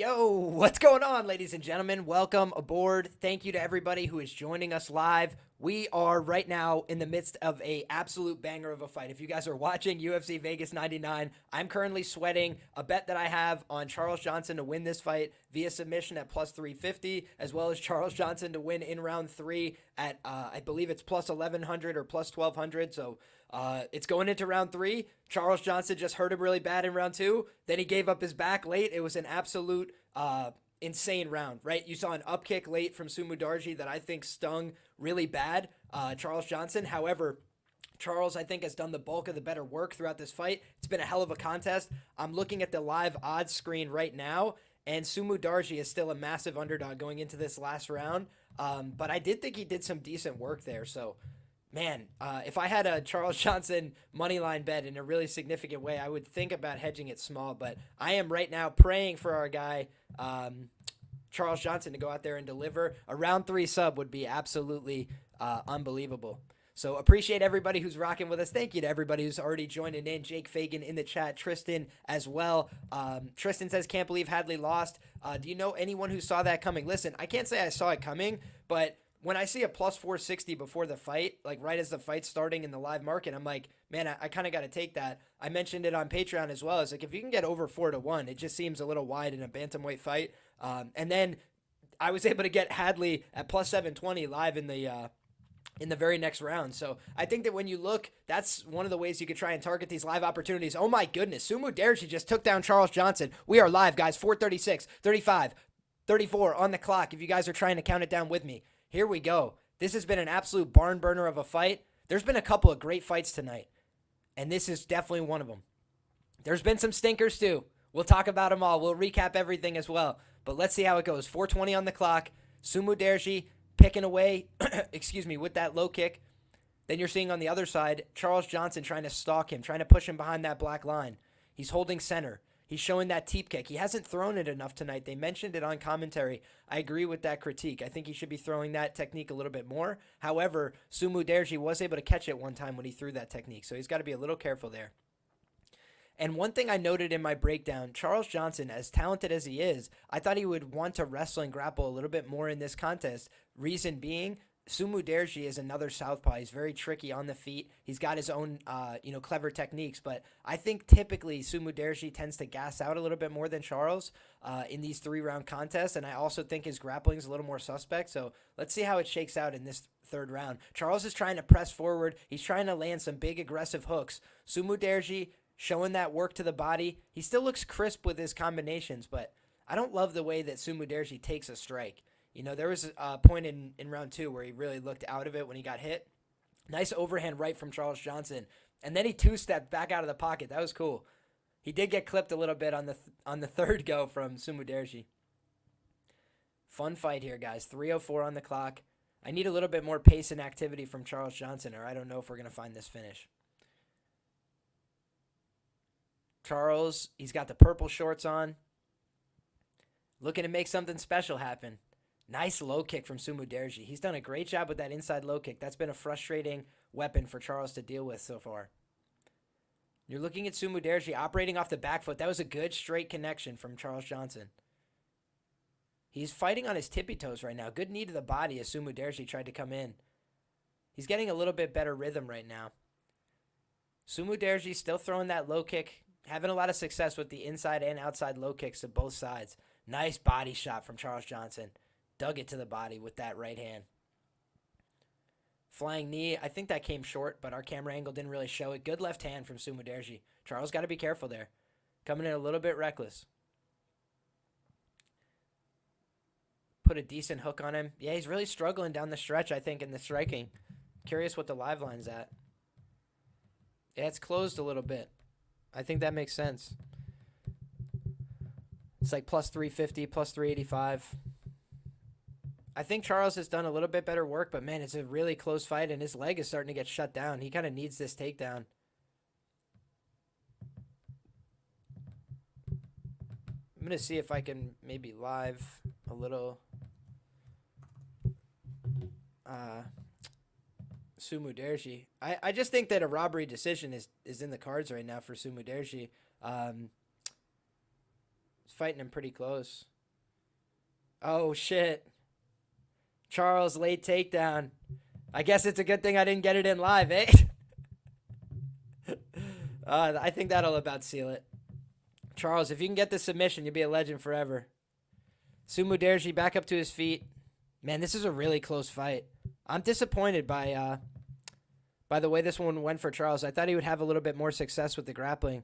Yo, what's going on, ladies and gentlemen? Welcome aboard. Thank you to everybody who is joining us live. We are right now in the midst of a absolute banger of a fight. If you guys are watching UFC Vegas 99, I'm currently sweating a bet that I have on Charles Johnson to win this fight via submission at plus 350, as well as Charles Johnson to win in round 3 at, I believe it's plus 1100 or plus 1200. So it's going into round 3. Charles Johnson just hurt him really bad in round 2. Then he gave up his back late. It was an absolute insane round, right? You saw an up kick late from Mudaerji that I think stung really bad Charles Johnson. However, Charles, I think, has done the bulk of the better work throughout this fight. It's been a hell of a contest. I'm looking at the live odds screen right now, and Mudaerji is still a massive underdog going into this last round. But I did think he did some decent work there. So, man, if I had a Charles Johnson money line bet in a really significant way, I would think about hedging it small. But I am right now praying for our guy, Charles Johnson, to go out there and deliver. A round 3 sub would be absolutely unbelievable. So appreciate everybody who's rocking with us. Thank you to everybody who's already joining in. Jake Fagan in the chat. Tristan as well. Tristan says, can't believe Hadley lost. Do you know anyone who saw that coming? Listen, I can't say I saw it coming, but when I see a plus 460 before the fight, like right as the fight's starting in the live market, I'm like, man, I kind of got to take that. I mentioned it on Patreon as well. It's like, if you can get over 4-1, it just seems a little wide in a bantamweight fight. And then I was able to get Hadley at plus 720 live in the very next round. So I think that when you look, that's one of the ways you could try and target these live opportunities. Oh my goodness, Mudaerji just took down Charles Johnson. We are live, guys. 4:36, 35, 34 on the clock if you guys are trying to count it down with me. Here we go. This has been an absolute barn burner of a fight. There's been a couple of great fights tonight, and this is definitely one of them. There's been some stinkers too. We'll talk about them all. We'll recap everything as well. But let's see how it goes. 4:20 on the clock. Mudaerji picking away, with that low kick. Then you're seeing on the other side, Charles Johnson trying to stalk him, trying to push him behind that black line. He's holding center. He's showing that teep kick. He hasn't thrown it enough tonight. They mentioned it on commentary. I agree with that critique. I think he should be throwing that technique a little bit more. However, Mudaerji was able to catch it one time when he threw that technique, so he's got to be a little careful there. And one thing I noted in my breakdown, Charles Johnson, as talented as he is, I thought he would want to wrestle and grapple a little bit more in this contest. Reason being, Mudaerji is another southpaw. He's very tricky on the feet. He's got his own, clever techniques. But I think typically Mudaerji tends to gas out a little bit more than Charles in these 3-round contests. And I also think his grappling is a little more suspect. So let's see how it shakes out in this 3rd round. Charles is trying to press forward. He's trying to land some big aggressive hooks. Mudaerji showing that work to the body. He still looks crisp with his combinations, but I don't love the way that Mudaerji takes a strike. You know, there was a point in round 2 where he really looked out of it when he got hit. Nice overhand right from Charles Johnson. And then he 2-stepped back out of the pocket. That was cool. He did get clipped a little bit on the 3rd go from Mudaerji. Fun fight here, guys. 3:04 on the clock. I need a little bit more pace and activity from Charles Johnson, or I don't know if we're going to find this finish. Charles, he's got the purple shorts on. Looking to make something special happen. Nice low kick from Mudaerji. He's done a great job with that inside low kick. That's been a frustrating weapon for Charles to deal with so far. You're looking at Mudaerji operating off the back foot. That was a good straight connection from Charles Johnson. He's fighting on his tippy toes right now. Good knee to the body as Mudaerji tried to come in. He's getting a little bit better rhythm right now. Mudaerji still throwing that low kick. Having a lot of success with the inside and outside low kicks to both sides. Nice body shot from Charles Johnson. Dug it to the body with that right hand. Flying knee. I think that came short, but our camera angle didn't really show it. Good left hand from Mudaerji. Charles got to be careful there. Coming in a little bit reckless. Put a decent hook on him. Yeah, he's really struggling down the stretch, I think, in the striking. Curious what the live line's at. Yeah, it's closed a little bit. I think that makes sense. It's like plus 350, plus 385. I think Charles has done a little bit better work, but man, it's a really close fight, and his leg is starting to get shut down. He kind of needs this takedown. I'm going to see if I can maybe live a little Mudaerji. I just think that a robbery decision is in the cards right now for Mudaerji. He's fighting him pretty close. Oh, shit. Charles, late takedown. I guess it's a good thing I didn't get it in live, eh? I think that'll about seal it. Charles, if you can get the submission, you'll be a legend forever. Mudaerji back up to his feet. Man, this is a really close fight. I'm disappointed by the way this one went for Charles. I thought he would have a little bit more success with the grappling,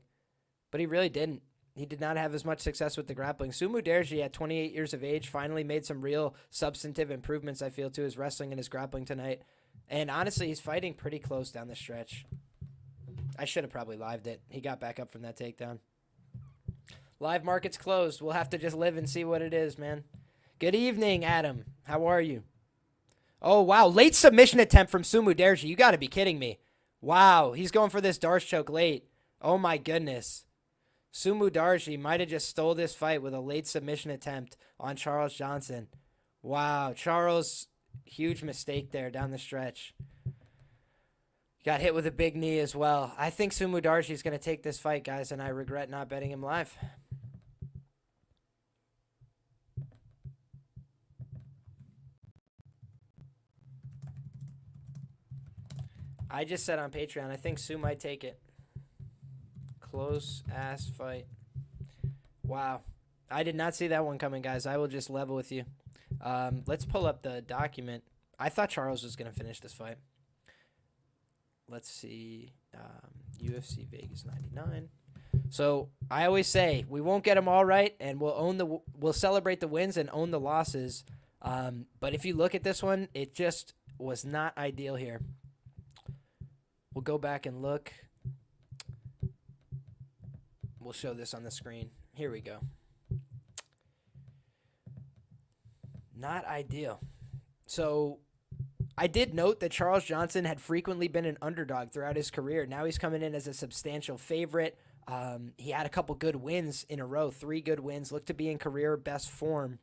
but he really didn't. He did not have as much success with the grappling. Mudaerji, at 28 years of age, finally made some real substantive improvements, I feel, to his wrestling and his grappling tonight. And honestly, he's fighting pretty close down the stretch. I should have probably lived it. He got back up from that takedown. Live market's closed. We'll have to just live and see what it is, man. Good evening, Adam. How are you? Oh, wow. Late submission attempt from Mudaerji. You got to be kidding me. Wow. He's going for this Darce choke late. Oh, my goodness. Mudaerji might have just stole this fight with a late submission attempt on Charles Johnson. Wow. Charles, huge mistake there down the stretch. Got hit with a big knee as well. I think Mudaerji is going to take this fight, guys, and I regret not betting him live. I just said on Patreon, I think Sue might take it. Close-ass fight. Wow. I did not see that one coming, guys. I will just level with you. Let's pull up the document. I thought Charles was going to finish this fight. Let's see. UFC Vegas 99. So I always say we won't get them all right, and we'll celebrate the wins and own the losses. But if you look at this one, it just was not ideal here. We'll go back and look. We'll show this on the screen. Here we go. Not ideal. So I did note that Charles Johnson had frequently been an underdog throughout his career. Now he's coming in as a substantial favorite. He had a couple good wins in a row, 3 good wins, looked to be in career best form.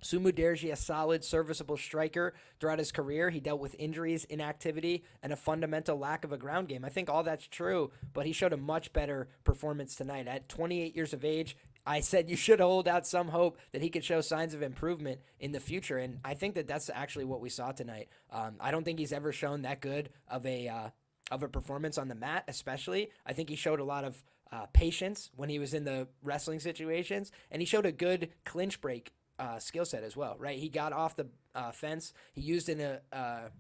Mudaerji, a solid, serviceable striker throughout his career. He dealt with injuries, inactivity, and a fundamental lack of a ground game. I think all that's true, but he showed a much better performance tonight. At 28 years of age, I said you should hold out some hope that he could show signs of improvement in the future, and I think that that's actually what we saw tonight. I don't think he's ever shown that good of a performance on the mat, especially. I think he showed a lot of patience when he was in the wrestling situations, and he showed a good clinch break skill set as well, right? He got off the fence. He used a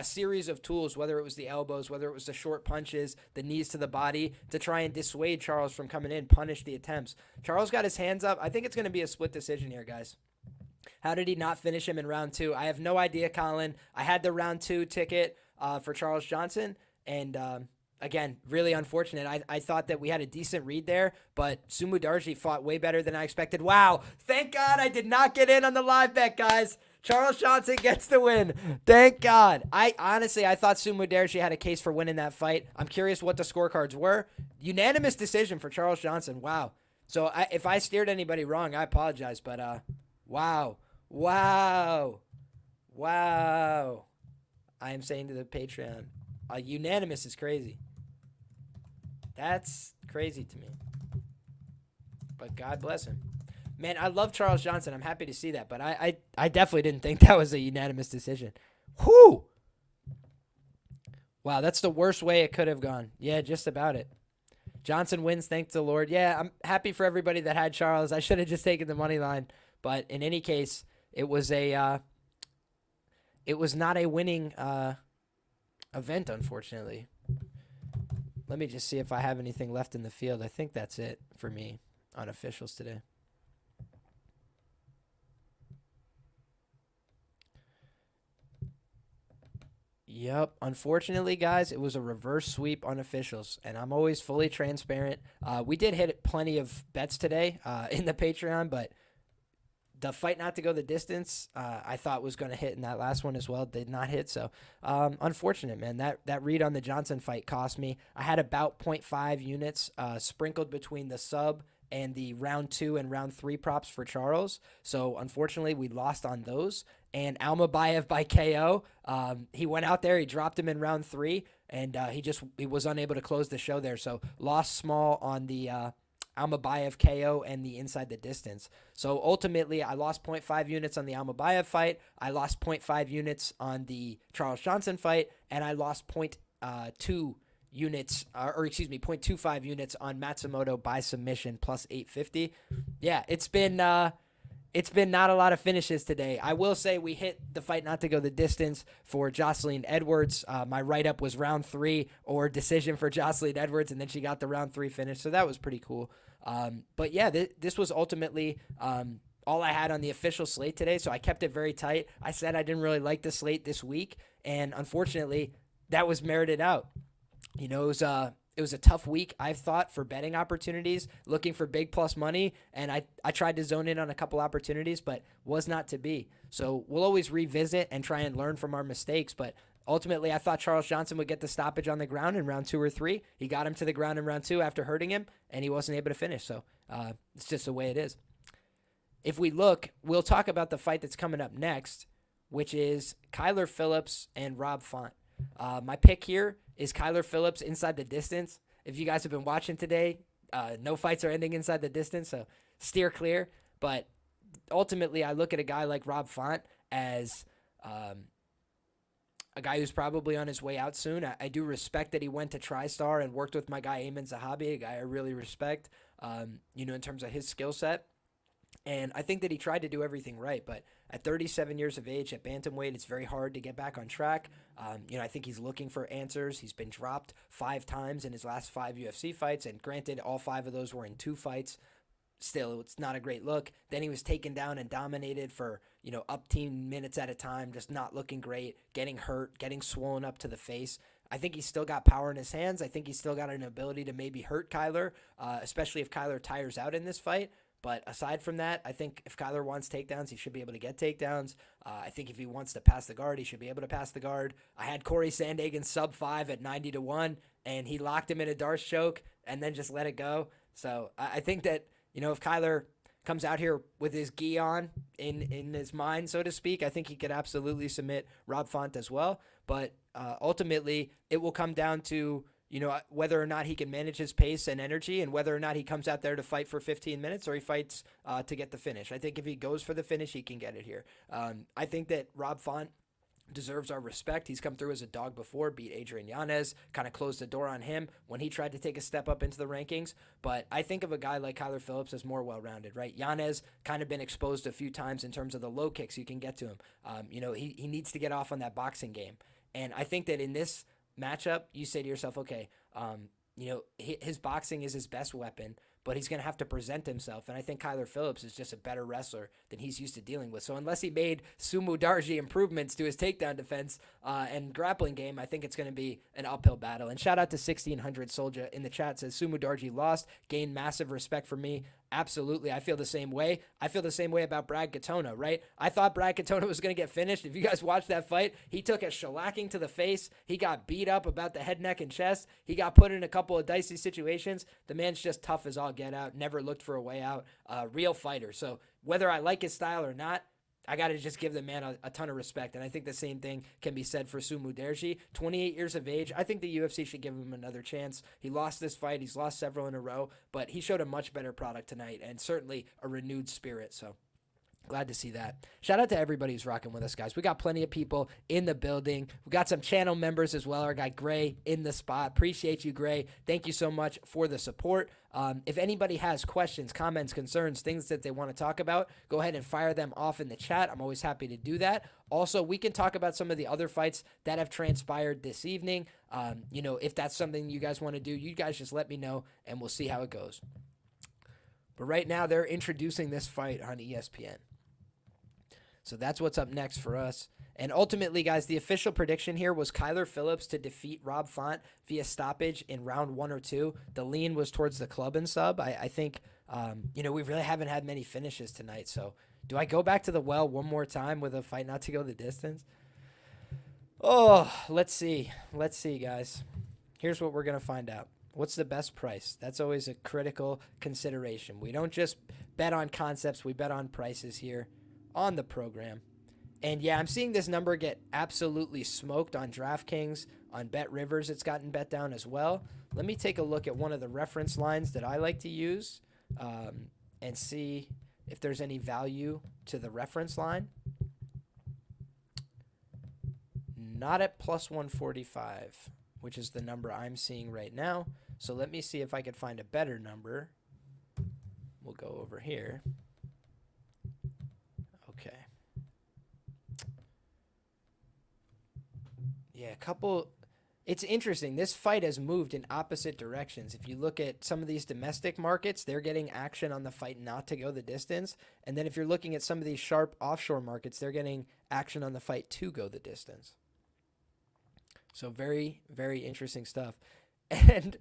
series of tools, whether it was the elbows, whether it was the short punches, the knees to the body, to try and dissuade Charles from coming in, punish the attempts. Charles got his hands up. I think it's going to be a split decision here, guys. How did he not finish him in round 2? I have no idea, Colin. I had the round 2 ticket for Charles Johnson, and again, really unfortunate. I thought that we had a decent read there, but Mudaerji fought way better than I expected. Wow. Thank God I did not get in on the live bet, guys. Charles Johnson gets the win. Thank God. I thought Mudaerji had a case for winning that fight. I'm curious what the scorecards were. Unanimous decision for Charles Johnson. Wow. So if I steered anybody wrong, I apologize, but wow. I am saying to the Patreon, unanimous is crazy. That's crazy to me. But God bless him. Man, I love Charles Johnson. I'm happy to see that. But I definitely didn't think that was a unanimous decision. Whew! Wow, that's the worst way it could have gone. Yeah, just about it. Johnson wins, thank the Lord. Yeah, I'm happy for everybody that had Charles. I should have just taken the money line. But in any case, it was not a winning event, unfortunately. Let me just see if I have anything left in the field. I think that's it for me on officials today. Yep. Unfortunately, guys, it was a reverse sweep on officials, and I'm always fully transparent. We did hit plenty of bets today in the Patreon, but the fight not to go the distance, I thought was going to hit in that last one as well. Did not hit. So unfortunate, man. That read on the Johnson fight cost me. I had about 0.5 units sprinkled between the sub and the round 2 and round 3 props for Charles. So unfortunately, we lost on those. And Almabayev by KO, he went out there, he dropped him in round 3, and he was unable to close the show there. So lost small on the Almabayev KO and the inside the distance. So ultimately, I lost 0.5 units on the Almabayev fight. I lost 0.5 units on the Charles Johnson fight, and I lost 0.2 units, or excuse me, 0.25 units on Matsumoto by submission plus 850. Yeah, it's been not a lot of finishes today. I will say we hit the fight not to go the distance for Jocelyn Edwards. My write-up was round 3 or decision for Jocelyn Edwards, and then she got the round 3 finish, so that was pretty cool. But yeah, this was ultimately all I had on the official slate today, so I kept it very tight. I said I didn't really like the slate this week, and unfortunately, that was merited out. You know, it was a tough week, I thought, for betting opportunities, looking for big plus money, and I tried to zone in on a couple opportunities, but was not to be. So we'll always revisit and try and learn from our mistakes, but ultimately I thought Charles Johnson would get the stoppage on the ground in round 2 or 3. He got him to the ground in round 2 after hurting him, and he wasn't able to finish, so it's just the way it is. If we look, we'll talk about the fight that's coming up next, which is Kyler Phillips and Rob Font. My pick here is Kyler Phillips inside the distance. If you guys have been watching today, no fights are ending inside the distance, so steer clear. But ultimately, I look at a guy like Rob Font as a guy who's probably on his way out soon. I do respect that he went to TriStar and worked with my guy Ayman Zahabi, a guy I really respect, in terms of his skill set. And I think that he tried to do everything right, but at 37 years of age at bantamweight, it's very hard to get back on track. I think he's looking for answers. He's been dropped 5 times in his last 5 UFC fights, and granted, all 5 of those were in 2 fights. Still, it's not a great look. Then he was taken down and dominated for, up 10 minutes at a time, just not looking great, getting hurt, getting swollen up to the face. I think he's still got power in his hands. I think he's still got an ability to maybe hurt Kyler, especially if Kyler tires out in this fight. But aside from that, I think if Kyler wants takedowns, he should be able to get takedowns. I think if he wants to pass the guard, he should be able to pass the guard. I had Corey Sandhagen sub 5 at 90-1, and he locked him in a Darce choke and then just let it go. So I think that, if Kyler comes out here with his gi on in his mind, so to speak, I think he could absolutely submit Rob Font as well. But ultimately, it will come down to whether or not he can manage his pace and energy, and whether or not he comes out there to fight for 15 minutes or he fights to get the finish. I think if he goes for the finish, he can get it here. I think that Rob Font deserves our respect. He's come through as a dog before, beat Adrian Yanez, kind of closed the door on him when he tried to take a step up into the rankings. But I think of a guy like Kyler Phillips as more well-rounded, right? Yanez kind of been exposed a few times in terms of the low kicks you can get to him. He needs to get off on that boxing game. And I think that in this matchup, you say to yourself, okay, his boxing is his best weapon, but he's going to have to present himself. And I think Kyler Phillips is just a better wrestler than he's used to dealing with. So unless he made Mudaerji improvements to his takedown defense and grappling game, I think it's going to be an uphill battle. And shout out to 1600 Soldier in the chat, says Mudaerji lost, gained massive respect from me. Absolutely. I feel the same way. I feel the same way about Brad Katona, right? I thought Brad Katona was going to get finished. If you guys watched that fight, he took a shellacking to the face. He got beat up about the head, neck, and chest. He got put in a couple of dicey situations. The man's just tough as all get out. Never looked for a way out. Real fighter. So whether I like his style or not, I got to just give the man a ton of respect. And I think the same thing can be said for Mudaerji. 28 years of age. I think the UFC should give him another chance. He lost this fight. He's lost several in a row, but he showed a much better product tonight and certainly a renewed spirit. So glad to see that. Shout out to everybody who's rocking with us, guys. We got plenty of people in the building. We got some channel members as well. Our guy Gray in the spot. Appreciate you, Gray. Thank you so much for the support. If anybody has questions, comments, concerns, things that they want to talk about, go ahead and fire them off in the chat. I'm always happy to do that. Also, we can talk about some of the other fights that have transpired this evening. If that's something you guys want to do, you guys just let me know and we'll see how it goes. But right now, they're introducing this fight on ESPN. So that's what's up next for us. And ultimately, guys, the official prediction here was Kyler Phillips to defeat Rob Font via stoppage in round 1 or 2. The lean was towards the club and sub. I think, we really haven't had many finishes tonight. So do I go back to the well one more time with a fight not to go the distance? Oh, let's see. Let's see, guys. Here's what we're going to find out. What's the best price? That's always a critical consideration. We don't just bet on concepts. We bet on prices here on the program. And yeah, I'm seeing this number get absolutely smoked on DraftKings, on Bet Rivers. It's gotten bet down as well. Let me take a look at one of the reference lines that I like to use and see if there's any value to the reference line. Not at plus 145, which is the number I'm seeing right now. So let me see if I could find a better number. We'll go over here. Okay. Yeah, a couple. It's interesting. This fight has moved in opposite directions. If you look at some of these domestic markets, they're getting action on the fight not to go the distance. And then if you're looking at some of these sharp offshore markets, they're getting action on the fight to go the distance. So very, very interesting stuff. And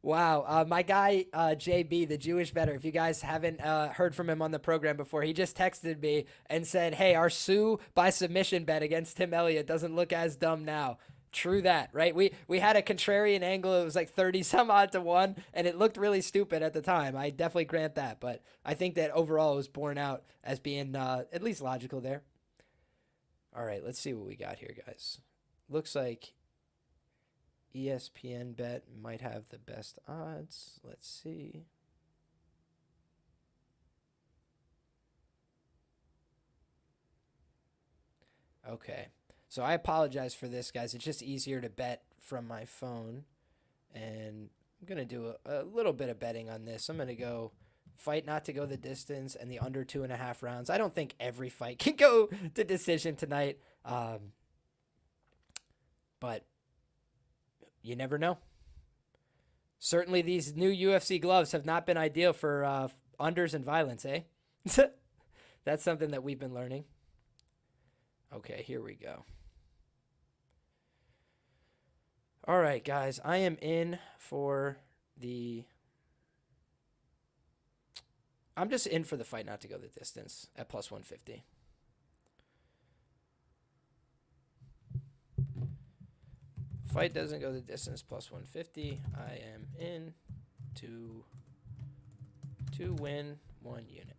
wow, my guy JB, the Jewish bettor, if you guys haven't heard from him on the program before, he just texted me and said, hey, our Sue by submission bet against Tim Elliott doesn't look as dumb now. True that, right? We had a contrarian angle. It was like 30 some odd to 1, and it looked really stupid at the time. I definitely grant that, but I think that overall it was borne out as being at least logical there. All right, let's see what we got here, guys. Looks like ESPN bet might have the best odds. Let's see. Okay. So I apologize for this, guys. It's just easier to bet from my phone. And I'm going to do a little bit of betting on this. I'm going to go fight not to go the distance and the under 2.5 rounds. I don't think every fight can go to decision tonight. But you never know. Certainly these new UFC gloves have not been ideal for unders and violence, eh? That's something that we've been learning. Okay, here we go. All right, guys, I am in for the... I'm just in for the fight not to go the distance at plus 150. Fight doesn't go the distance, plus 150. I am in to win 1 unit.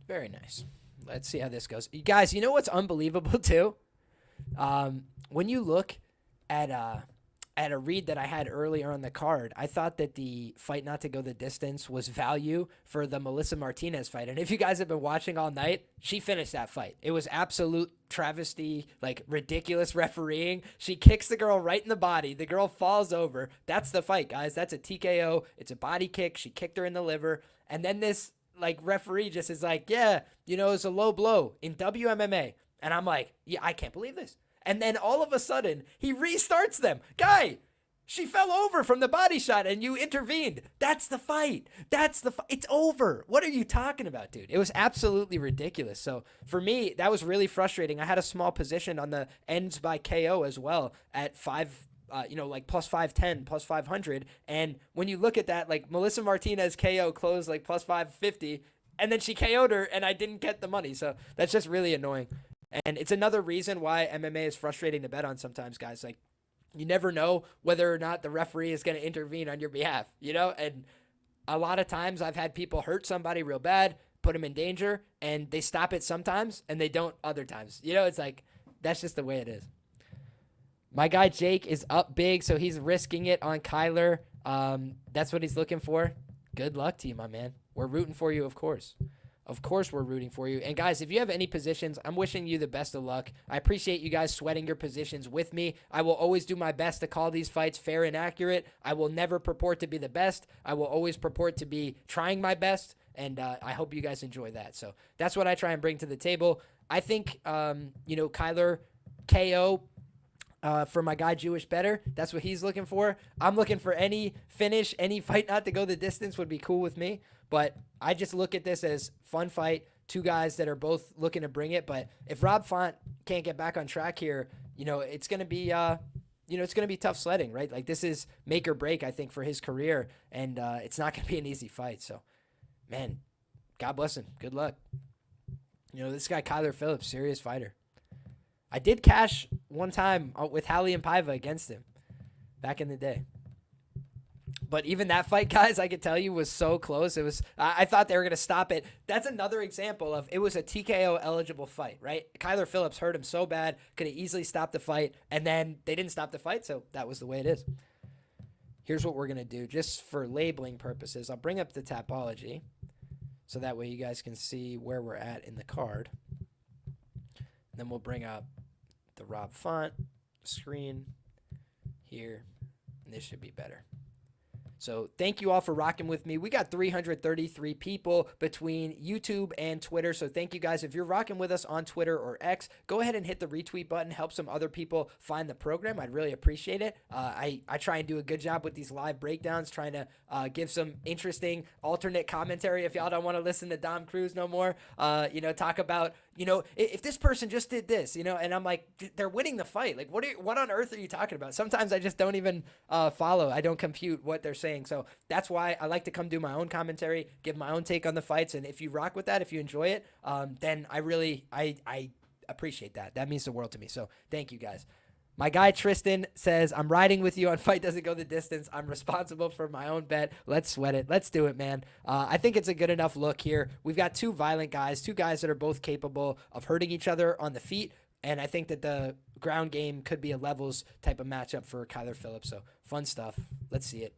Very nice. Let's see how this goes. You guys, you know what's unbelievable too? When you look at a read that I had earlier on the card, I thought that the fight not to go the distance was value for the Melissa Martinez fight. And if you guys have been watching all night, she finished that fight. It was absolute travesty, like ridiculous refereeing. She kicks the girl right in the body. The girl falls over. That's the fight, guys. That's a TKO. It's a body kick. She kicked her in the liver. And then this like referee just is like, yeah, you know, it's a low blow in WMMA. And I'm like, yeah, I can't believe this. And then all of a sudden, he restarts them. Guy, she fell over from the body shot and you intervened. That's the fight. That's the fight. It's over. What are you talking about, dude? It was absolutely ridiculous. So for me, that was really frustrating. I had a small position on the ends by KO as well at like plus 510, plus 500. And when you look at that, like Melissa Martinez KO closed like plus 550, and then she KO'd her and I didn't get the money. So that's just really annoying. And it's another reason why MMA is frustrating to bet on sometimes, guys. Like, you never know whether or not the referee is going to intervene on your behalf, you know? And a lot of times I've had people hurt somebody real bad, put them in danger, and they stop it sometimes, and they don't other times. You know, it's like, that's just the way it is. My guy Jake is up big, so he's risking it on Kyler. That's what he's looking for. Good luck to you, my man. We're rooting for you, of course. Of course we're rooting for you. And guys, if you have any positions, I'm wishing you the best of luck. I appreciate you guys sweating your positions with me. I will always do my best to call these fights fair and accurate. I will never purport to be the best. I will always purport to be trying my best. And I hope you guys enjoy that. So that's what I try and bring to the table. I think, Kyler KO for my guy Jewish bettor. That's what he's looking for. I'm looking for any finish, any fight not to go the distance would be cool with me. But I just look at this as fun fight, two guys that are both looking to bring it. But if Rob Font can't get back on track here, it's going to be, it's going to be tough sledding, right? Like this is make or break, I think, for his career. And it's not going to be an easy fight. So, man, God bless him. Good luck. This guy, Kyler Phillips, serious fighter. I did cash one time with Hadley and Paiva against him back in the day. But even that fight, guys, I could tell you was so close. It was. I thought they were going to stop it. That's another example of it was a TKO eligible fight, right? Kyler Phillips hurt him so bad, could have easily stopped the fight, and then they didn't stop the fight, so that was the way it is. Here's what we're going to do, just for labeling purposes. I'll bring up the Tapology, so that way you guys can see where we're at in the card. And then we'll bring up the Rob font screen here, and this should be better. So thank you all for rocking with me. We got 333 people between YouTube and Twitter. So thank you guys. If you're rocking with us on Twitter or X, go ahead and hit the retweet button. Help some other people find the program. I'd really appreciate it. I try and do a good job with these live breakdowns, trying to give some interesting alternate commentary. If y'all don't want to listen to Dom Cruz no more, talk about, if this person just did this, and I'm like, they're winning the fight. Like, what on earth are you talking about? Sometimes I just don't even follow. I don't compute what they're saying. So that's why I like to come do my own commentary, give my own take on the fights. And if you rock with that, if you enjoy it, then I appreciate that. That means the world to me. So thank you guys. My guy Tristan says, I'm riding with you on Fight Doesn't Go the Distance. I'm responsible for my own bet. Let's sweat it. Let's do it, man. I think it's a good enough look here. We've got two violent guys, two guys that are both capable of hurting each other on the feet, and I think that the ground game could be a levels type of matchup for Kyler Phillips. So fun stuff. Let's see it.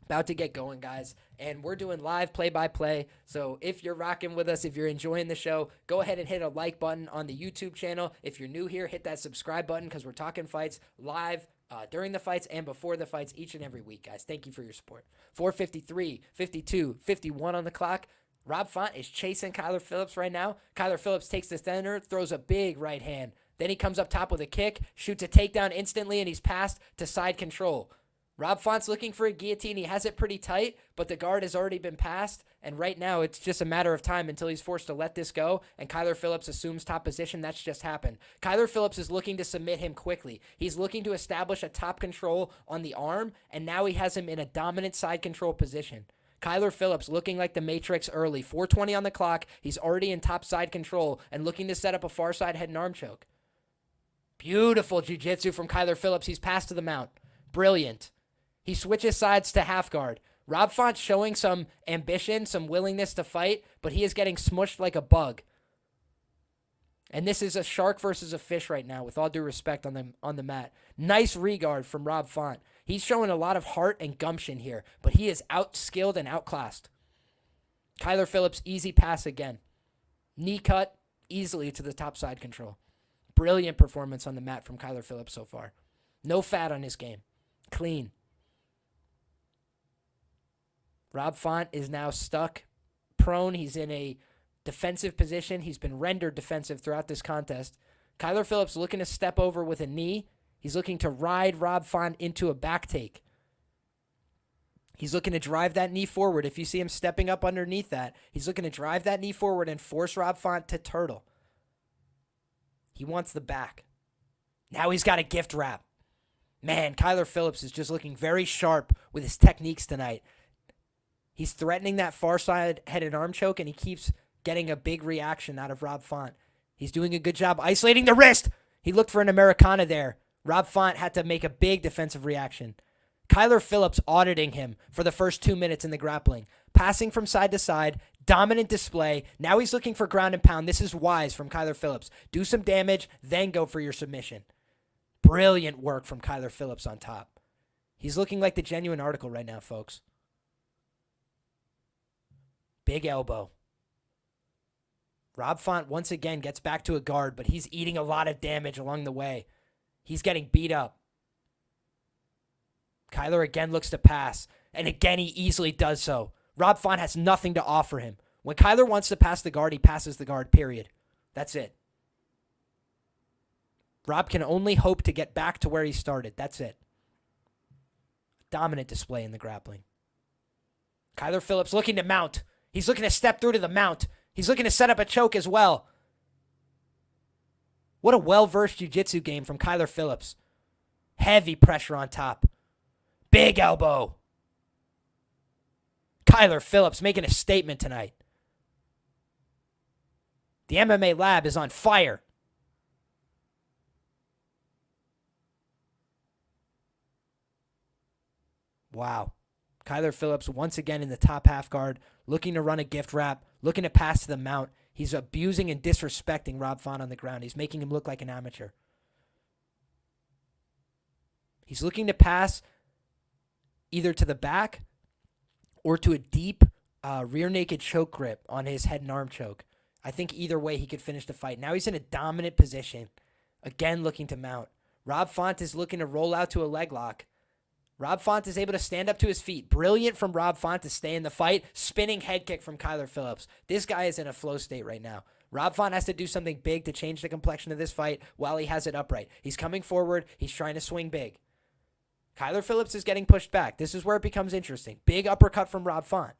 About to get going, guys, and we're doing live play-by-play, so if you're rocking with us, if you're enjoying the show, go ahead and hit a like button on the YouTube channel. If you're new here, hit that subscribe button because we're talking fights live during the fights and before the fights each and every week, guys. Thank you for your support. 4:53, 52, 51 on the clock. Rob Font is chasing Kyler Phillips right now. Kyler Phillips takes the center, throws a big right hand. Then he comes up top with a kick, shoots a takedown instantly, and he's passed to side control. Rob Font's looking for a guillotine. He has it pretty tight, but the guard has already been passed, and right now it's just a matter of time until he's forced to let this go, and Kyler Phillips assumes top position. That's just happened. Kyler Phillips is looking to submit him quickly. He's looking to establish a top control on the arm, and now he has him in a dominant side control position. Kyler Phillips looking like the Matrix early. 4:20 on the clock. He's already in top side control and looking to set up a far side head and arm choke. Beautiful jiu-jitsu from Kyler Phillips. He's passed to the mount. Brilliant. He switches sides to half guard. Rob Font's showing some ambition, some willingness to fight, but he is getting smushed like a bug. And this is a shark versus a fish right now, with all due respect on the mat. Nice regard from Rob Font. He's showing a lot of heart and gumption here, but he is outskilled and outclassed. Kyler Phillips, easy pass again. Knee cut, easily to the top side control. Brilliant performance on the mat from Kyler Phillips so far. No fat on his game. Clean. Rob Font is now stuck prone. He's in a defensive position. He's been rendered defensive throughout this contest. Kyler Phillips looking to step over with a knee. He's looking to ride Rob Font into a back take. He's looking to drive that knee forward. If you see him stepping up underneath that, he's looking to drive that knee forward and force Rob Font to turtle. He wants the back. Now he's got a gift wrap. Man, Kyler Phillips is just looking very sharp with his techniques tonight. He's threatening that far side head and arm choke, and he keeps getting a big reaction out of Rob Font. He's doing a good job isolating the wrist. He looked for an Americana there. Rob Font had to make a big defensive reaction. Kyler Phillips auditing him for the first 2 minutes in the grappling. Passing from side to side, dominant display. Now he's looking for ground and pound. This is wise from Kyler Phillips. Do some damage, then go for your submission. Brilliant work from Kyler Phillips on top. He's looking like the genuine article right now, folks. Big elbow. Rob Font once again gets back to a guard, but he's eating a lot of damage along the way. He's getting beat up. Kyler again looks to pass, and again he easily does so. Rob Font has nothing to offer him. When Kyler wants to pass the guard, he passes the guard, period. That's it. Rob can only hope to get back to where he started. That's it. Dominant display in the grappling. Kyler Phillips looking to mount. He's looking to step through to the mount. He's looking to set up a choke as well. What a well-versed jiu-jitsu game from Kyler Phillips. Heavy pressure on top. Big elbow. Kyler Phillips making a statement tonight. The MMA lab is on fire. Wow. Kyler Phillips once again in the top half guard, looking to run a gift wrap, looking to pass to the mount. He's abusing and disrespecting Rob Font on the ground. He's making him look like an amateur. He's looking to pass either to the back or to a deep rear naked choke grip on his head and arm choke. I think either way he could finish the fight. Now he's in a dominant position. Again, looking to mount. Rob Font is looking to roll out to a leg lock. Rob Font is able to stand up to his feet. Brilliant from Rob Font to stay in the fight. Spinning head kick from Kyler Phillips. This guy is in a flow state right now. Rob Font has to do something big to change the complexion of this fight while he has it upright. He's coming forward. He's trying to swing big. Kyler Phillips is getting pushed back. This is where it becomes interesting. Big uppercut from Rob Font.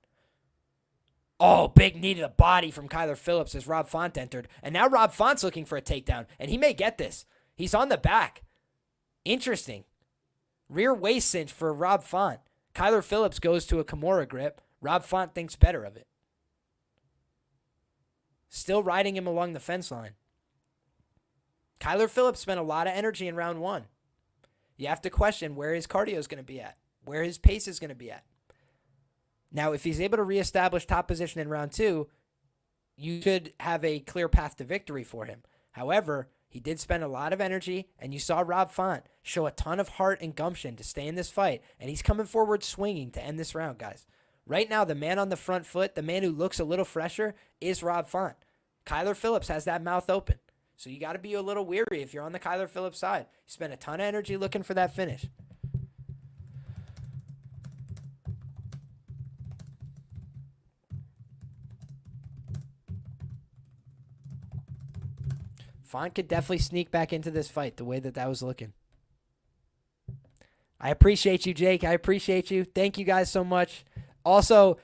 Oh, big knee to the body from Kyler Phillips as Rob Font entered. And now Rob Font's looking for a takedown, and he may get this. He's on the back. Interesting. Rear waist cinch for Rob Font. Kyler Phillips goes to a Kimura grip. Rob Font thinks better of it. Still riding him along the fence line. Kyler Phillips spent a lot of energy in round 1. You have to question where his cardio is going to be at, where his pace is going to be at. Now, if he's able to reestablish top position in round 2, you could have a clear path to victory for him. However, he did spend a lot of energy, and you saw Rob Font show a ton of heart and gumption to stay in this fight, and he's coming forward swinging to end this round, guys. Right now, the man on the front foot, the man who looks a little fresher, is Rob Font. Kyler Phillips has that mouth open. So you got to be a little weary if you're on the Kyler Phillips side. You spent a ton of energy looking for that finish. Font could definitely sneak back into this fight the way that was looking. I appreciate you, Jake. I appreciate you. Thank you guys so much. Also,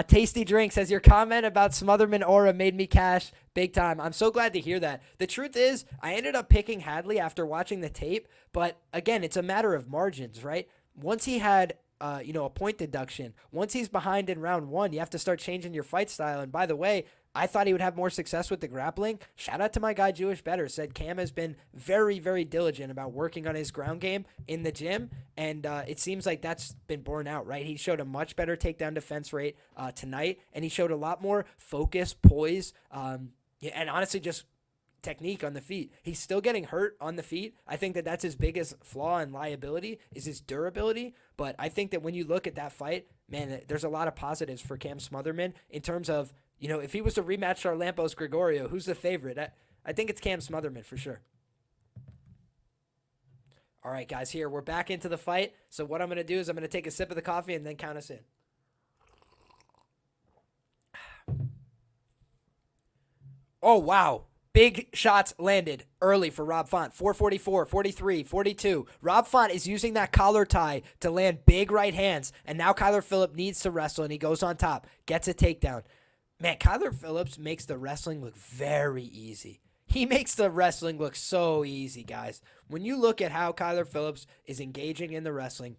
Tasty Drink says, your comment about Smotherman aura made me cash big time. I'm so glad to hear that. The truth is, I ended up picking Hadley after watching the tape, but again, it's a matter of margins, right? Once he had a point deduction, once he's behind in round 1, you have to start changing your fight style. And by the way, I thought he would have more success with the grappling. Shout out to my guy Jewish Better. Said Cam has been very, very diligent about working on his ground game in the gym, and it seems like that's been borne out, right? He showed a much better takedown defense rate tonight, and he showed a lot more focus, poise, and honestly just technique on the feet. He's still getting hurt on the feet. I think that that's his biggest flaw and liability is his durability, but I think that when you look at that fight, man, there's a lot of positives for Cam Smotherman in terms of, if he was to rematch Charlampos Gregorio, who's the favorite? I think it's Cam Smotherman for sure. All right, guys, here. We're back into the fight. So what I'm going to do is I'm going to take a sip of the coffee and then count us in. Oh, wow. Big shots landed early for Rob Font. 444, 43, 42. Rob Font is using that collar tie to land big right hands. And now Kyler Phillips needs to wrestle, and he goes on top. Gets a takedown. Man, Kyler Phillips makes the wrestling look very easy. He makes the wrestling look so easy, guys. When you look at how Kyler Phillips is engaging in the wrestling,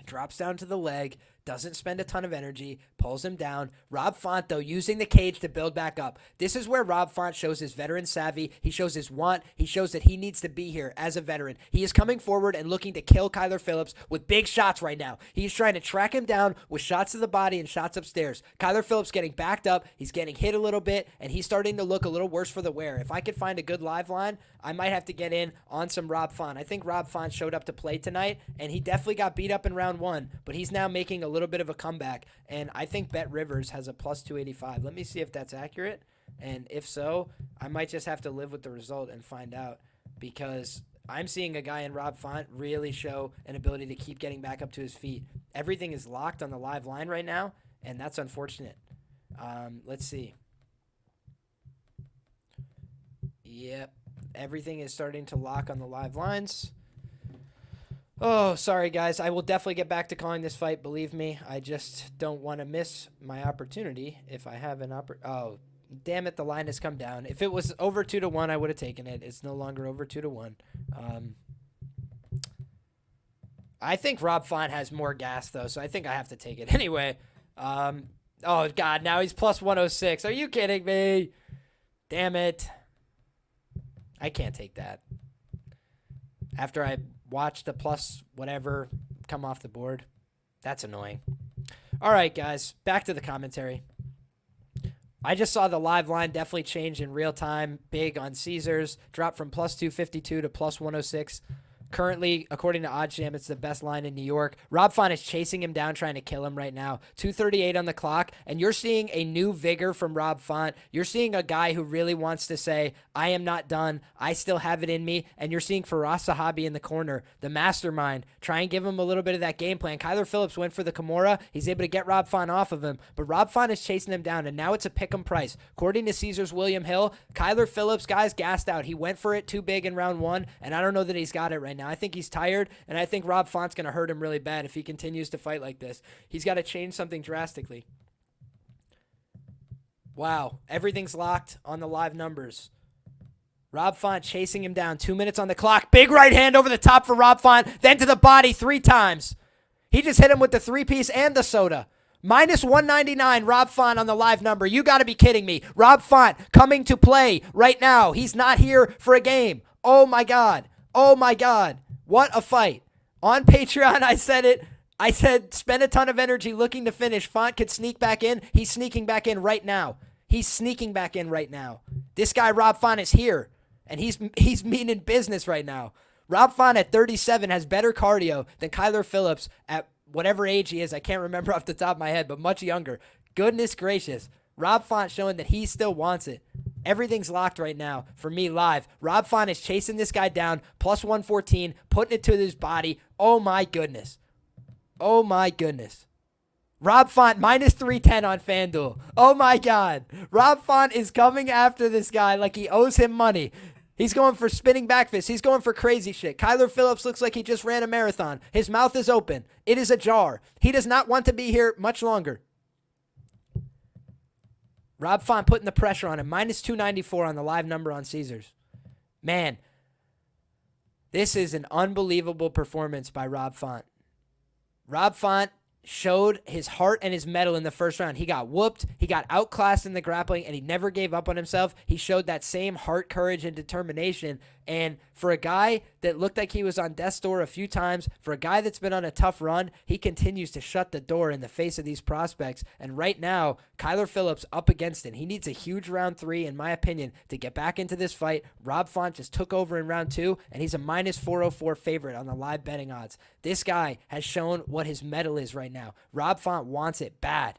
drops down to the leg, doesn't spend a ton of energy, pulls him down. Rob Font, though, using the cage to build back up. This is where Rob Font shows his veteran savvy. He shows his want. He shows that he needs to be here as a veteran. He is coming forward and looking to kill Kyler Phillips with big shots right now. He's trying to track him down with shots to the body and shots upstairs. Kyler Phillips getting backed up. He's getting hit a little bit, and he's starting to look a little worse for the wear. If I could find a good live line, I might have to get in on some Rob Font. I think Rob Font showed up to play tonight, and he definitely got beat up in round 1, but he's now making a little bit of a comeback, and I think Bet Rivers has a plus 285. Let me see if that's accurate, and if so, I might just have to live with the result and find out, because I'm seeing a guy in Rob Font really show an ability to keep getting back up to his feet. Everything is locked on the live line right now, and that's unfortunate. Let's see. Yep, everything is starting to lock on the live lines. Oh, sorry, guys. I will definitely get back to calling this fight. Believe me, I just don't want to miss my opportunity if I have an Oh, damn it. The line has come down. If it was over 2-1, I would have taken it. It's no longer over 2-1. I think Rob Font has more gas, though, so I think I have to take it anyway. Oh, God. Now he's plus 106. Are you kidding me? Damn it. I can't take that. After I watch the plus whatever come off the board. That's annoying. All right, guys, back to the commentary. I just saw the live line definitely change in real time. Big on Caesars. Dropped from plus 252 to plus 106. Currently, according to OddsJam, it's the best line in New York. Rob Font is chasing him down, trying to kill him right now. 2:38 on the clock, and you're seeing a new vigor from Rob Font. You're seeing a guy who really wants to say, I am not done. I still have it in me. And you're seeing Firas Zahabi in the corner, the mastermind, try and give him a little bit of that game plan. Kyler Phillips went for the Kimura. He's able to get Rob Font off of him, but Rob Font is chasing him down, and now it's a pick'em price. According to Caesars William Hill, Kyler Phillips, guys, gassed out. He went for it too big in round one, and I don't know that he's got it right now. I think he's tired, and I think Rob Font's going to hurt him really bad if he continues to fight like this. He's got to change something drastically. Wow, everything's locked on the live numbers. Rob Font chasing him down. 2 minutes on the clock. Big right hand over the top for Rob Font, then to the body 3 times. He just hit him with the 3-piece and the soda. Minus 199, Rob Font on the live number. You got to be kidding me. Rob Font coming to play right now. He's not here for a game. Oh, my God. Oh, my God. What a fight. On Patreon, I said it. I said spend a ton of energy looking to finish. Font could sneak back in. He's sneaking back in right now. He's sneaking back in right now. This guy, Rob Font, is here, and he's meaning business right now. Rob Font at 37 has better cardio than Kyler Phillips at whatever age he is. I can't remember off the top of my head, but much younger. Goodness gracious. Rob Font showing that he still wants it. Everything's locked right now for me live. Rob Font is chasing this guy down, plus 114, putting it to his body. Oh, my goodness. Oh, my goodness. Rob Font, minus 310 on FanDuel. Oh, my God. Rob Font is coming after this guy like he owes him money. He's going for spinning back fists. He's going for crazy shit. Kyler Phillips looks like he just ran a marathon. His mouth is open. It is ajar. He does not want to be here much longer. Rob Font putting the pressure on him. Minus 294 on the live number on Caesars. Man, this is an unbelievable performance by Rob Font. Rob Font showed his heart and his mettle in the first round. He got whooped. He got outclassed in the grappling, and he never gave up on himself. He showed that same heart, courage, and determination. And for a guy that looked like he was on death's door a few times, for a guy that's been on a tough run, he continues to shut the door in the face of these prospects. And right now, Kyler Phillips up against it. He needs a huge round 3, in my opinion, to get back into this fight. Rob Font just took over in round 2, and he's a minus 404 favorite on the live betting odds. This guy has shown what his mettle is right now. Rob Font wants it bad.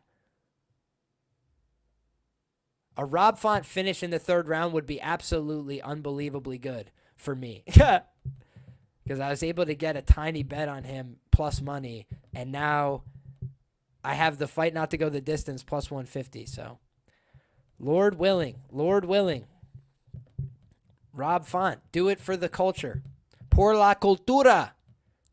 A Rob Font finish in the 3rd round would be absolutely unbelievably good for me. Because I was able to get a tiny bet on him plus money, and now I have the fight not to go the distance plus 150. So, Lord willing, Rob Font, do it for the culture. Por la cultura.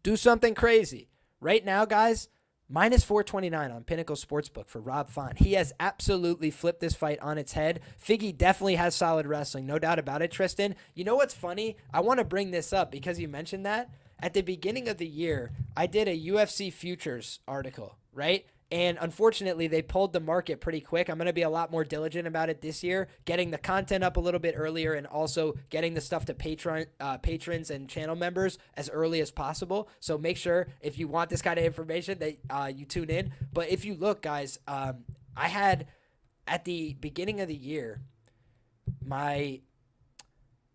Do something crazy. Right now, guys, minus 429 on Pinnacle Sportsbook for Rob Font. He has absolutely flipped this fight on its head. Figgy definitely has solid wrestling, no doubt about it, Tristan. You know what's funny? I want to bring this up because you mentioned that. At the beginning of the year, I did a UFC Futures article, right? And unfortunately, they pulled the market pretty quick. I'm going to be a lot more diligent about it this year, getting the content up a little bit earlier and also getting the stuff to patrons and channel members as early as possible. So make sure if you want this kind of information that you tune in. But if you look, guys, I had at the beginning of the year, my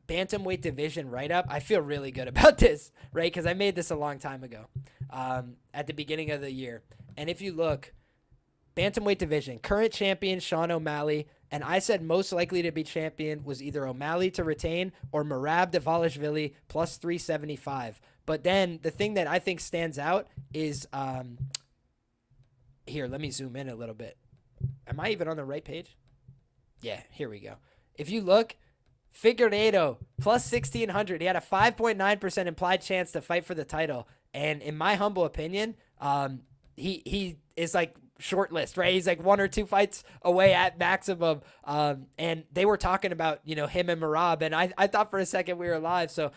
bantamweight division write-up. I feel really good about this, right? Because I made this a long time ago at the beginning of the year. And if you look, bantamweight division, current champion Sean O'Malley, and I said most likely to be champion was either O'Malley to retain or Merab Dvalishvili plus 375. But then the thing that I think stands out is, here, let me zoom in a little bit. Am I even on the right page? Yeah, here we go. If you look, Figueiredo plus 1,600. He had a 5.9% implied chance to fight for the title. And in my humble opinion, he is like shortlist, right? He's like 1 or 2 fights away at maximum. And they were talking about, him and Merab. And I thought for a second we were live. So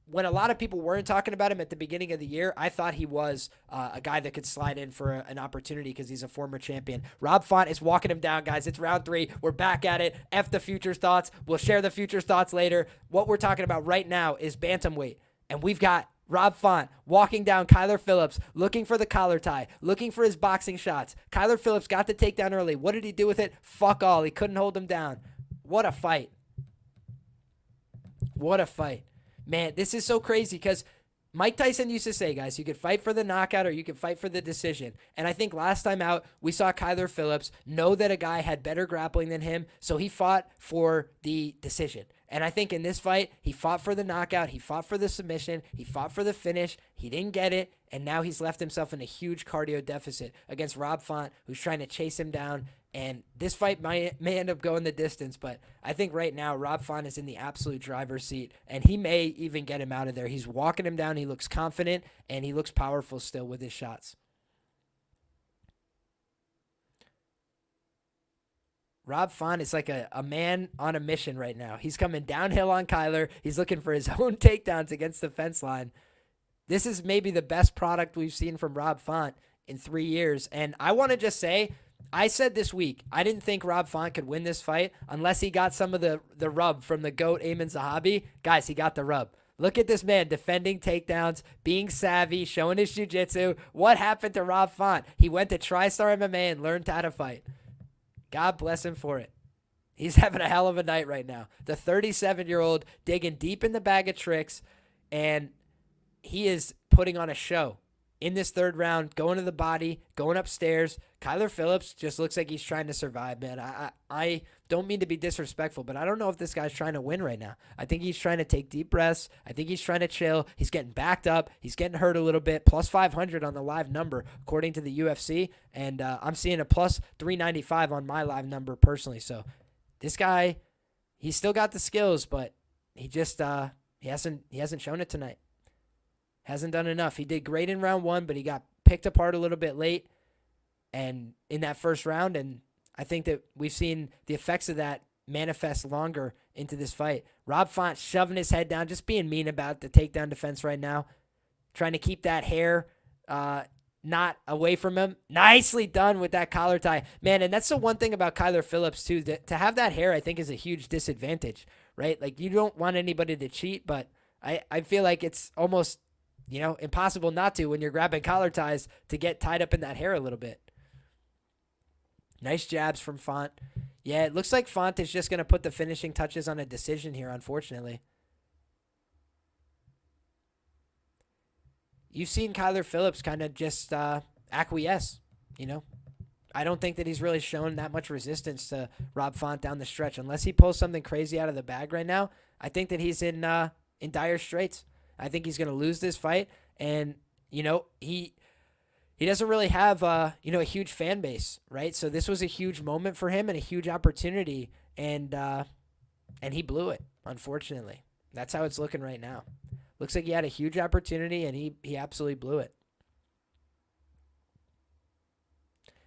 when a lot of people weren't talking about him at the beginning of the year, I thought he was a guy that could slide in for an opportunity because he's a former champion. Rob Font is walking him down, guys. It's round 3. We're back at it. F the futures thoughts. We'll share the futures thoughts later. What we're talking about right now is bantamweight. And we've got Rob Font walking down Kyler Phillips, looking for the collar tie, looking for his boxing shots. Kyler Phillips got the takedown early. What did he do with it? Fuck all. He couldn't hold him down. What a fight. What a fight. Man, this is so crazy because Mike Tyson used to say, guys, you could fight for the knockout or you could fight for the decision. And I think last time out, we saw Kyler Phillips know that a guy had better grappling than him, so he fought for the decision. And I think in this fight, he fought for the knockout, he fought for the submission, he fought for the finish, he didn't get it, and now he's left himself in a huge cardio deficit against Rob Font, who's trying to chase him down. And this fight may end up going the distance, but I think right now Rob Font is in the absolute driver's seat, and he may even get him out of there. He's walking him down. He looks confident, and he looks powerful still with his shots. Rob Font is like a man on a mission right now. He's coming downhill on Kyler. He's looking for his own takedowns against the fence line. This is maybe the best product we've seen from Rob Font in 3 years, and I want to just say, I said this week, I didn't think Rob Font could win this fight unless he got some of the rub from the GOAT Amin Zahabi. Guys, he got the rub. Look at this man defending takedowns, being savvy, showing his jiu-jitsu. What happened to Rob Font? He went to TriStar MMA and learned how to fight. God bless him for it. He's having a hell of a night right now. The 37-year-old digging deep in the bag of tricks, and he is putting on a show. In this third round, going to the body, going upstairs. Kyler Phillips just looks like he's trying to survive, man. I don't mean to be disrespectful, but I don't know if this guy's trying to win right now. I think he's trying to take deep breaths. I think he's trying to chill. He's getting backed up. He's getting hurt a little bit. Plus 500 on the live number, according to the UFC. And I'm seeing a plus 395 on my live number personally. So this guy, he's still got the skills, but he just he hasn't shown it tonight. Hasn't done enough. He did great in round one, but he got picked apart a little bit late and in that first round. And I think that we've seen the effects of that manifest longer into this fight. Rob Font shoving his head down, just being mean about the takedown defense right now. Trying to keep that hair not away from him. Nicely done with that collar tie. Man, and that's the one thing about Kyler Phillips, too. To have that hair, I think, is a huge disadvantage, right? Like, you don't want anybody to cheat, but I feel like it's almost, impossible not to when you're grabbing collar ties to get tied up in that hair a little bit. Nice jabs from Font. Yeah, it looks like Font is just going to put the finishing touches on a decision here, unfortunately. You've seen Kyler Phillips kind of just acquiesce, I don't think that he's really shown that much resistance to Rob Font down the stretch. Unless he pulls something crazy out of the bag right now, I think that he's in dire straits. I think he's going to lose this fight, and he doesn't really have a huge fan base, right? So this was a huge moment for him and a huge opportunity, and he blew it, unfortunately. That's how it's looking right now. Looks like he had a huge opportunity, and he absolutely blew it.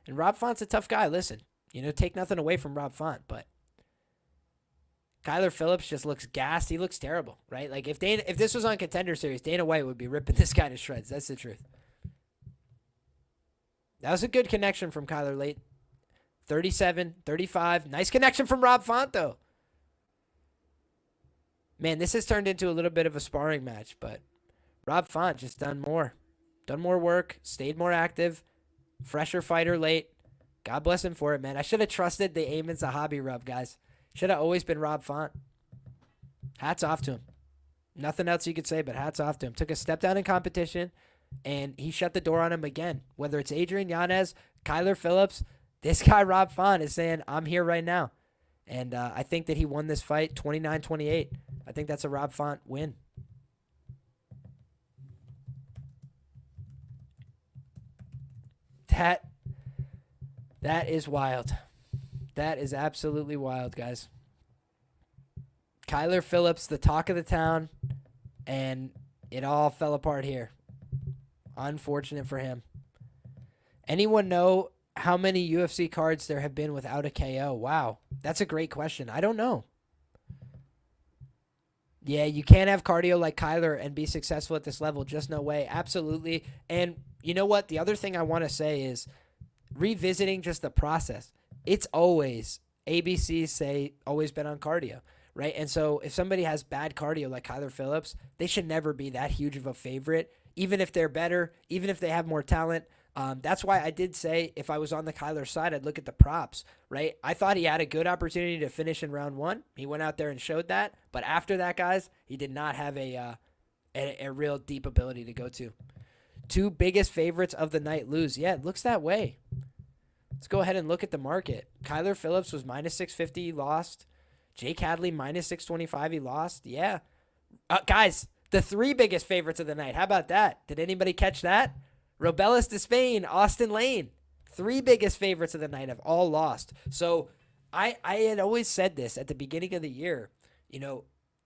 And Rob Font's a tough guy. Listen, take nothing away from Rob Font, but Kyler Phillips just looks gassed. He looks terrible, right? Like if this was on Contender Series, Dana White would be ripping this guy to shreds. That's the truth. That was a good connection from Kyler late. 37, 35. Nice connection from Rob Font, though. Man, this has turned into a little bit of a sparring match, but Rob Font just done more work, stayed more active, fresher fighter late. God bless him for it, man. I should have trusted the Amin Zahabi rub, guys. Should have always been Rob Font. Hats off to him. Nothing else you could say, but hats off to him. Took a step down in competition, and he shut the door on him again. Whether it's Adrian Yanez, Kyler Phillips, this guy Rob Font is saying, I'm here right now. And I think that he won this fight 29-28. I think that's a Rob Font win. That is wild. That is absolutely wild, guys. Kyler Phillips, the talk of the town, and it all fell apart here. Unfortunate for him. Anyone know how many UFC cards there have been without a KO? Wow, that's a great question. I don't know. Yeah, you can't have cardio like Kyler and be successful at this level. Just no way. Absolutely. And you know what? The other thing I want to say is revisiting just the process. It's always, ABCs say, always been on cardio, right? And so if somebody has bad cardio like Kyler Phillips, they should never be that huge of a favorite, even if they're better, even if they have more talent. That's why I did say if I was on the Kyler side, I'd look at the props, right? I thought he had a good opportunity to finish in round 1. He went out there and showed that. But after that, guys, he did not have a real deep ability to go to. 2 biggest favorites of the night lose. Yeah, it looks that way. Let's go ahead and look at the market. Kyler Phillips was minus 650. He lost. Jake Hadley minus 625. He lost. Yeah. Guys, the 3 biggest favorites of the night. How about that? Did anybody catch that? Robelis Despaigne, Austen Lane. 3 biggest favorites of the night have all lost. So I had always said this at the beginning of the year. You know,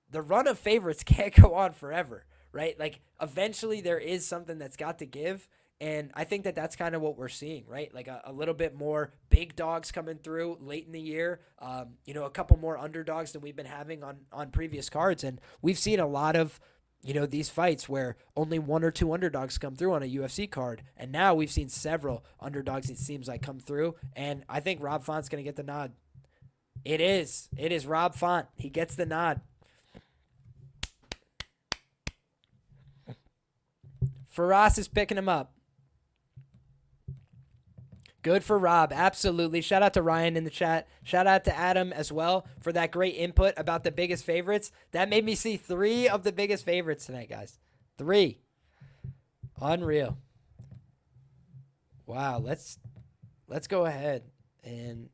the run of favorites can't go on forever, right? Like, eventually there is something that's got to give. And I think that that's kind of what we're seeing, right? Like a little bit more big dogs coming through late in the year. You know, a couple more underdogs than we've been having on previous cards. And we've seen a lot of, you know, these fights where only 1 or 2 underdogs come through on a UFC card. And now we've seen several underdogs, it seems like, come through. And I think Rob Font's going to get the nod. It is Rob Font. He gets the nod. Faraz is picking him up. Good for Rob. Absolutely. Shout out to Ryan in the chat. Shout out to Adam as well for that great input about the biggest favorites. That made me see 3 of the biggest favorites tonight, guys. 3. Unreal. Wow. Let's go ahead and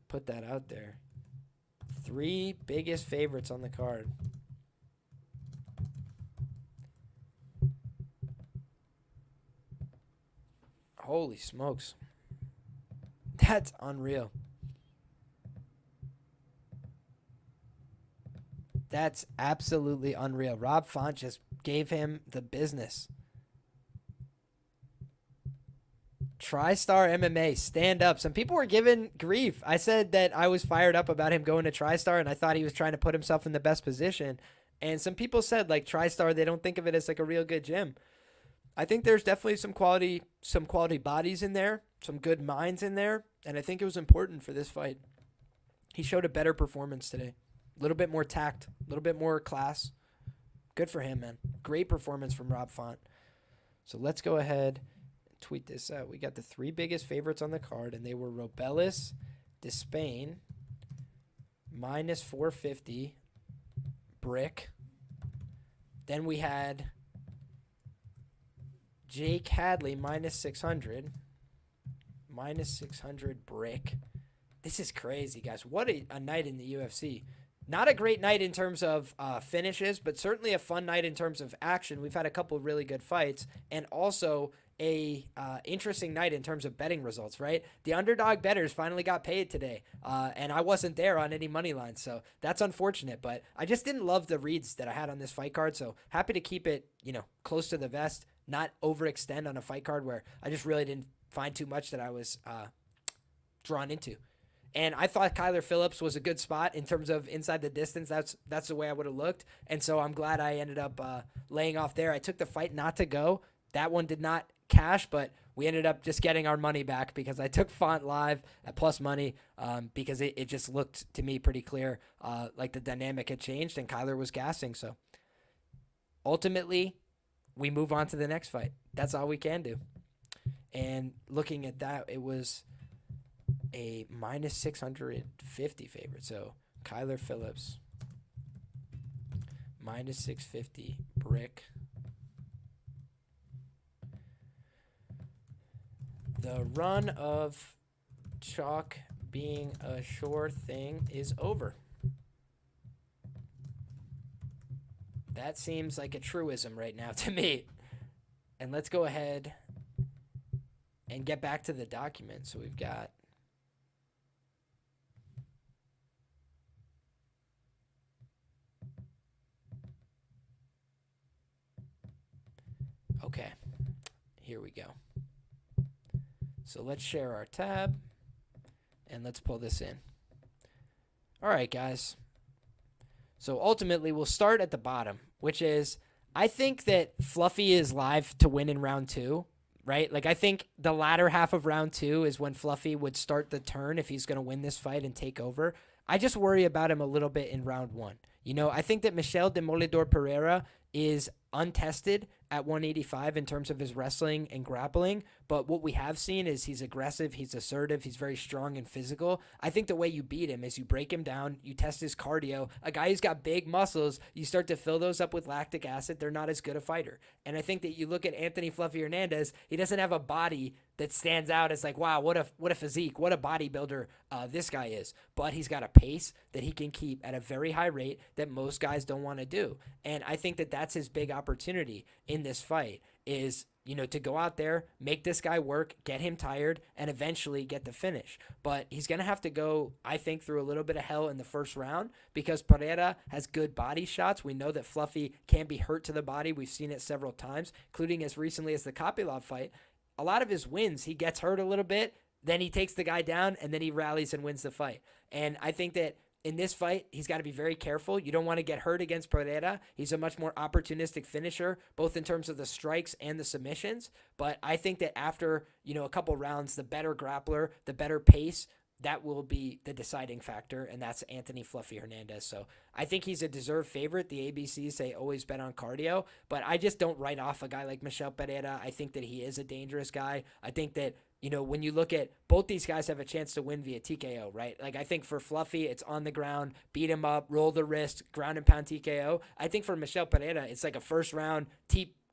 put that out there. 3 biggest favorites on the card. Holy smokes. That's unreal. That's absolutely unreal. Rob Font just gave him the business. TriStar MMA, stand up. Some people were giving grief. I said that I was fired up about him going to TriStar, and I thought he was trying to put himself in the best position. And some people said, like, TriStar, they don't think of it as like a real good gym. I think there's definitely some quality bodies in there, some good minds in there, and I think it was important for this fight. He showed a better performance today. A little bit more tact, a little bit more class. Good for him, man. Great performance from Rob Font. So let's go ahead and tweet this out. We got the 3 biggest favorites on the card, and they were Robelis Despaigne, minus 450, Brick. Then we had Jake Hadley, minus 600. Minus 600 Brick. This is crazy, guys. What a night in the UFC. Not a great night in terms of finishes, but certainly a fun night in terms of action. We've had a couple of really good fights, and also a interesting night in terms of betting results, right? The underdog bettors finally got paid today, and I wasn't there on any money lines, so that's unfortunate. But I just didn't love the reads that I had on this fight card, so happy to keep it, you know, close to the vest, not overextend on a fight card where I just really didn't find too much that I was drawn into. And I thought Kyler Phillips was a good spot in terms of inside the distance. That's the way I would have looked. And so I'm glad I ended up laying off there. I took the fight not to go. That one did not cash, but we ended up just getting our money back because I took Font live at plus money because it just looked to me pretty clear like the dynamic had changed and Kyler was gassing. So ultimately, we move on to the next fight. That's all we can do. And looking at that, it was a minus 650 favorite. So Kyler Phillips, minus 650, Brick. The run of chalk being a sure thing is over. That seems like a truism right now to me. And let's go ahead and get back to the document. So we've got okay, here we go. So let's share our tab and let's pull this in. All right, guys. So ultimately, we'll start at the bottom, which is I think that Fluffy is live to win in round 2, right? Like, I think the latter half of round 2 is when Fluffy would start the turn if he's going to win this fight and take over. I just worry about him a little bit in round one. I think that Michel Demolidor Pereira is untested at 185 in terms of his wrestling and grappling, but what we have seen is he's aggressive, he's assertive, he's very strong and physical. I think the way you beat him is you break him down, you test his cardio. A guy who's got big muscles, you start to fill those up with lactic acid, they're not as good a fighter. And I think that you look at Anthony Fluffy Hernandez, he doesn't have a body that stands out as like, wow, what a physique, what a bodybuilder this guy is. But he's got a pace that he can keep at a very high rate that most guys don't want to do. And I think that that's his big opportunity in this fight is, to go out there, make this guy work, get him tired, and eventually get the finish. But he's going to have to go, I think, through a little bit of hell in the first round because Pereira has good body shots. We know that Fluffy can be hurt to the body. We've seen it several times, including as recently as the Kopylov fight. A lot of his wins, he gets hurt a little bit, then he takes the guy down, and then he rallies and wins the fight. And I think that in this fight, he's got to be very careful. You don't want to get hurt against Pereira. He's a much more opportunistic finisher, both in terms of the strikes and the submissions. But I think that after, a couple rounds, the better grappler, the better pace, that will be the deciding factor, and that's Anthony Fluffy Hernandez. So I think he's a deserved favorite. The ABCs say always bet on cardio, but I just don't write off a guy like Michel Pereira. I think that he is a dangerous guy. I think that, when you look at both these guys have a chance to win via TKO, right? Like I think for Fluffy, it's on the ground, beat him up, roll the wrist, ground and pound TKO. I think for Michel Pereira, it's like a first round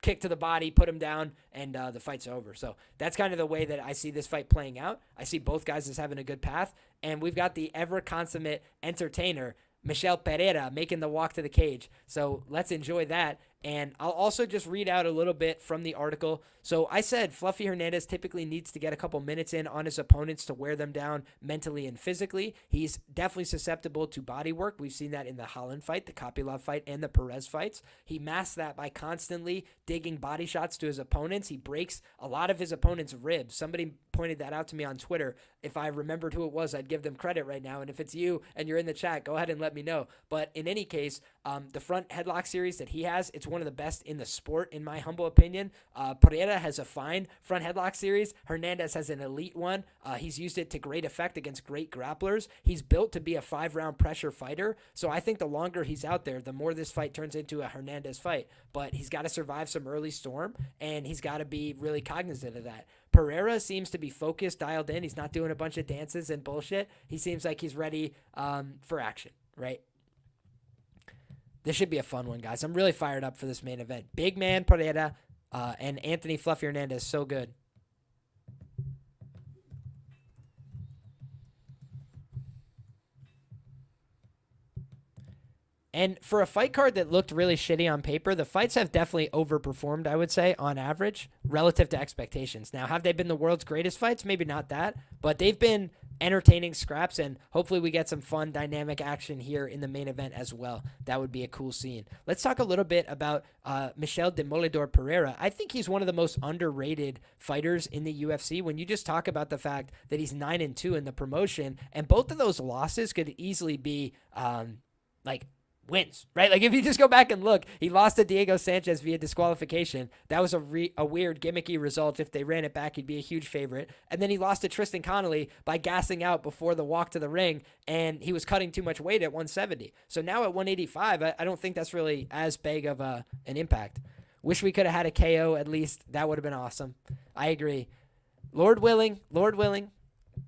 kick to the body, put him down, and the fight's over. So that's kind of the way that I see this fight playing out. I see both guys as having a good path, and we've got the ever consummate entertainer, Michel Pereira, making the walk to the cage. So let's enjoy that. And I'll also just read out a little bit from the article. So I said Fluffy Hernandez typically needs to get a couple minutes in on his opponents to wear them down mentally and physically. He's definitely susceptible to body work. We've seen that in the Holland fight, the Kopylov fight, and the Perez fights. He masks that by constantly digging body shots to his opponents. He breaks a lot of his opponents' ribs. Somebody pointed that out to me on Twitter. If I remembered who it was, I'd give them credit right now. And if it's you and you're in the chat, go ahead and let me know. But in any case, the front headlock series that he has, it's one of the best in the sport, in my humble opinion. Pereira has a fine front headlock series. Hernandez has an elite one. He's used it to great effect against great grapplers. He's built to be a 5-round pressure fighter. So I think the longer he's out there, the more this fight turns into a Hernandez fight. But he's got to survive some early storm, and he's got to be really cognizant of that. Pereira seems to be focused, dialed in. He's not doing a bunch of dances and bullshit. He seems like he's ready for action, right? This should be a fun one, guys. I'm really fired up for this main event. Big man Pereira and Anthony Fluffy Hernandez, so good. And for a fight card that looked really shitty on paper, the fights have definitely overperformed, I would say, on average, relative to expectations. Now, have they been the world's greatest fights? Maybe not that, but they've been entertaining scraps, and hopefully we get some fun, dynamic action here in the main event as well. That would be a cool scene. Let's talk a little bit about Michel Demolidor Pereira. I think he's one of the most underrated fighters in the UFC when you just talk about the fact that he's 9-2 in the promotion, and both of those losses could easily be wins, right? Like if you just go back and look, he lost to Diego Sanchez via disqualification. That was a weird gimmicky result. If they ran it back, he'd be a huge favorite. And then he lost to Tristan Connolly by gassing out before the walk to the ring, and he was cutting too much weight at 170. So now at 185, I don't think that's really as big of an impact. Wish we could have had a KO at least. That would have been awesome. I agree. Lord willing,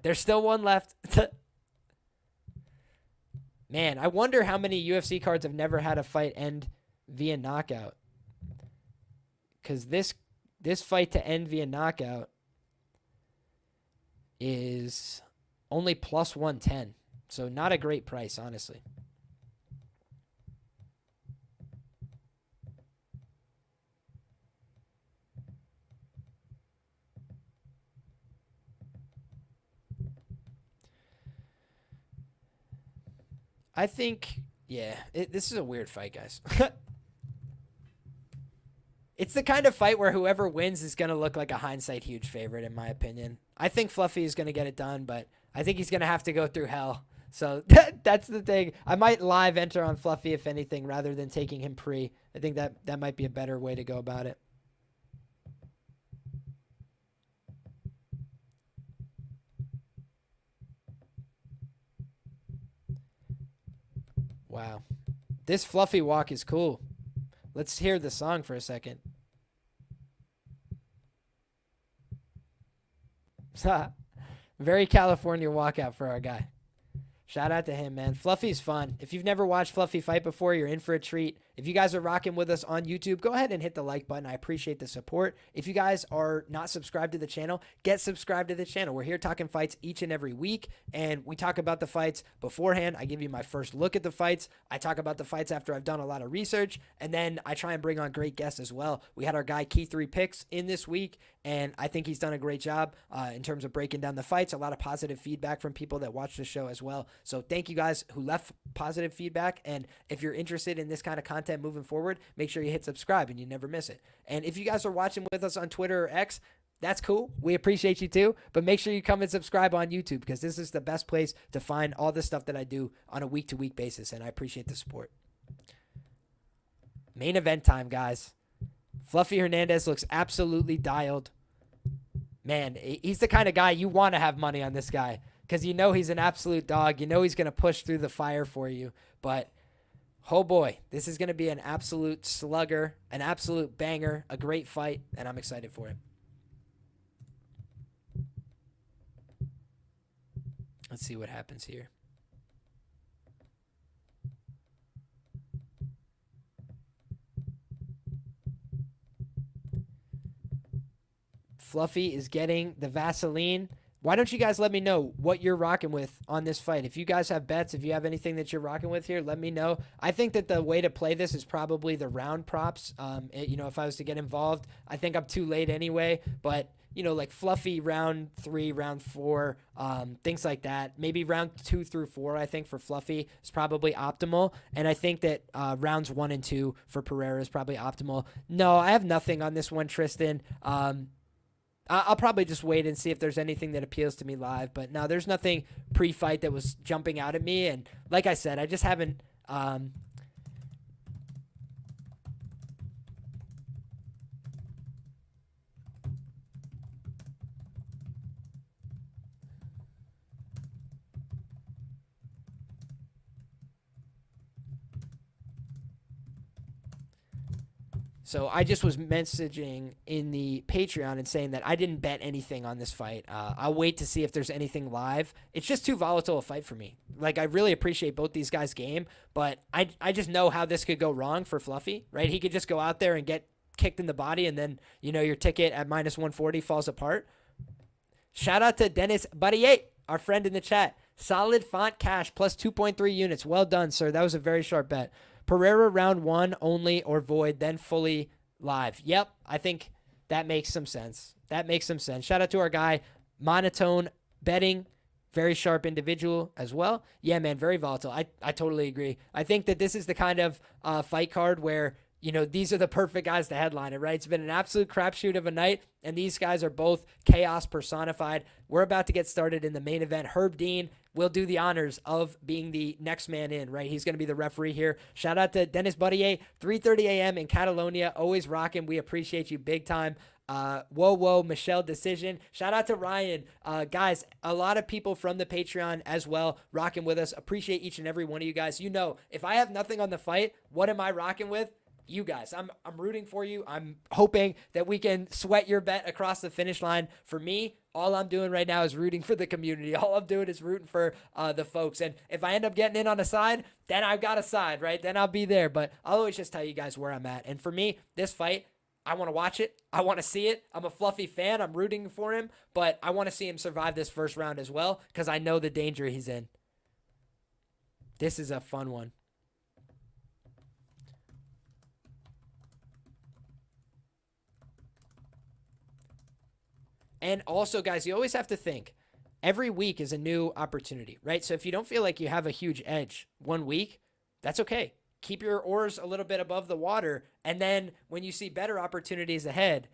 there's still one left. Man, I wonder how many UFC cards have never had a fight end via knockout. Because this fight to end via knockout is only plus 110. So not a great price, honestly. I think, yeah, this is a weird fight, guys. It's the kind of fight where whoever wins is going to look like a hindsight huge favorite, in my opinion. I think Fluffy is going to get it done, but I think he's going to have to go through hell. So that's the thing. I might live enter on Fluffy, if anything, rather than taking him pre. I think that might be a better way to go about it. Wow. This fluffy walk is cool. Let's hear the song for a second. Very California walkout for our guy. Shout out to him, man. Fluffy's fun. If you've never watched Fluffy fight before, you're in for a treat. If you guys are rocking with us on YouTube, go ahead and hit the like button. I appreciate the support. If you guys are not subscribed to the channel, get subscribed to the channel. We're here talking fights each and every week, and we talk about the fights beforehand. I give you my first look at the fights. I talk about the fights after I've done a lot of research, and then I try and bring on great guests as well. We had our guy Key 3 Picks in this week, and I think he's done a great job in terms of breaking down the fights. A lot of positive feedback from people that watch the show as well. So thank you guys who left positive feedback. And if you're interested in this kind of content moving forward, make sure you hit subscribe and you never miss it. And if you guys are watching with us on Twitter or X, that's cool. We appreciate you too. But make sure you come and subscribe on YouTube, because this is the best place to find all the stuff that I do on a week-to-week basis. And I appreciate the support. Main event time, guys. Fluffy Hernandez looks absolutely dialed. Man, he's the kind of guy you want to have money on this guy, because you know he's an absolute dog. You know he's going to push through the fire for you. But, oh boy, this is going to be an absolute slugger, an absolute banger, a great fight, and I'm excited for it. Let's see what happens here. Fluffy is getting the Vaseline. Why don't you guys let me know what you're rocking with on this fight? If you guys have bets, if you have anything that you're rocking with here, let me know. I think that the way to play this is probably the round props. If I was to get involved, I think I'm too late anyway. But, like Fluffy round 3, round 4, things like that. Maybe round 2 through 4, I think, for Fluffy is probably optimal. And I think that rounds 1 and 2 for Pereira is probably optimal. No, I have nothing on this one, Tristan. I'll probably just wait and see if there's anything that appeals to me live. But no, there's nothing pre-fight that was jumping out at me. And like I said, I just haven't So I just was messaging in the Patreon and saying that I didn't bet anything on this fight. I'll wait to see if there's anything live. It's just too volatile a fight for me. Like, I really appreciate both these guys' game, but I just know how this could go wrong for Fluffy, right? He could just go out there and get kicked in the body, and then, your ticket at minus 140 falls apart. Shout out to Dennis Buddy8, our friend in the chat. Solid font cash plus 2.3 units. Well done, sir. That was a very sharp bet. Pereira round 1 only or void, then fully live. Yep, I think that makes some sense. Shout out to our guy, Monotone Betting. Very sharp individual as well. Yeah, man, very volatile. I totally agree. I think that this is the kind of fight card where, these are the perfect guys to headline it, right? It's been an absolute crapshoot of a night, and these guys are both chaos personified. We're about to get started in the main event. Herb Dean will do the honors of being the next man in, right? He's going to be the referee here. Shout out to Dennis Buddy, 3:30 a.m. in Catalonia. Always rocking. We appreciate you big time. Whoa, Michel decision. Shout out to Ryan. Guys, a lot of people from the Patreon as well rocking with us. Appreciate each and every one of you guys. If I have nothing on the fight, what am I rocking with? You guys. I'm rooting for you. I'm hoping that we can sweat your bet across the finish line. For me, all I'm doing right now is rooting for the community. All I'm doing is rooting for the folks. And if I end up getting in on a side, then I've got a side, right? Then I'll be there. But I'll always just tell you guys where I'm at. And for me, this fight, I want to watch it. I want to see it. I'm a Fluffy fan. I'm rooting for him. But I want to see him survive this first round as well, because I know the danger he's in. This is a fun one. And also, guys, you always have to think, every week is a new opportunity, right? So if you don't feel like you have a huge edge one week, that's okay. Keep your oars a little bit above the water, and then when you see better opportunities ahead,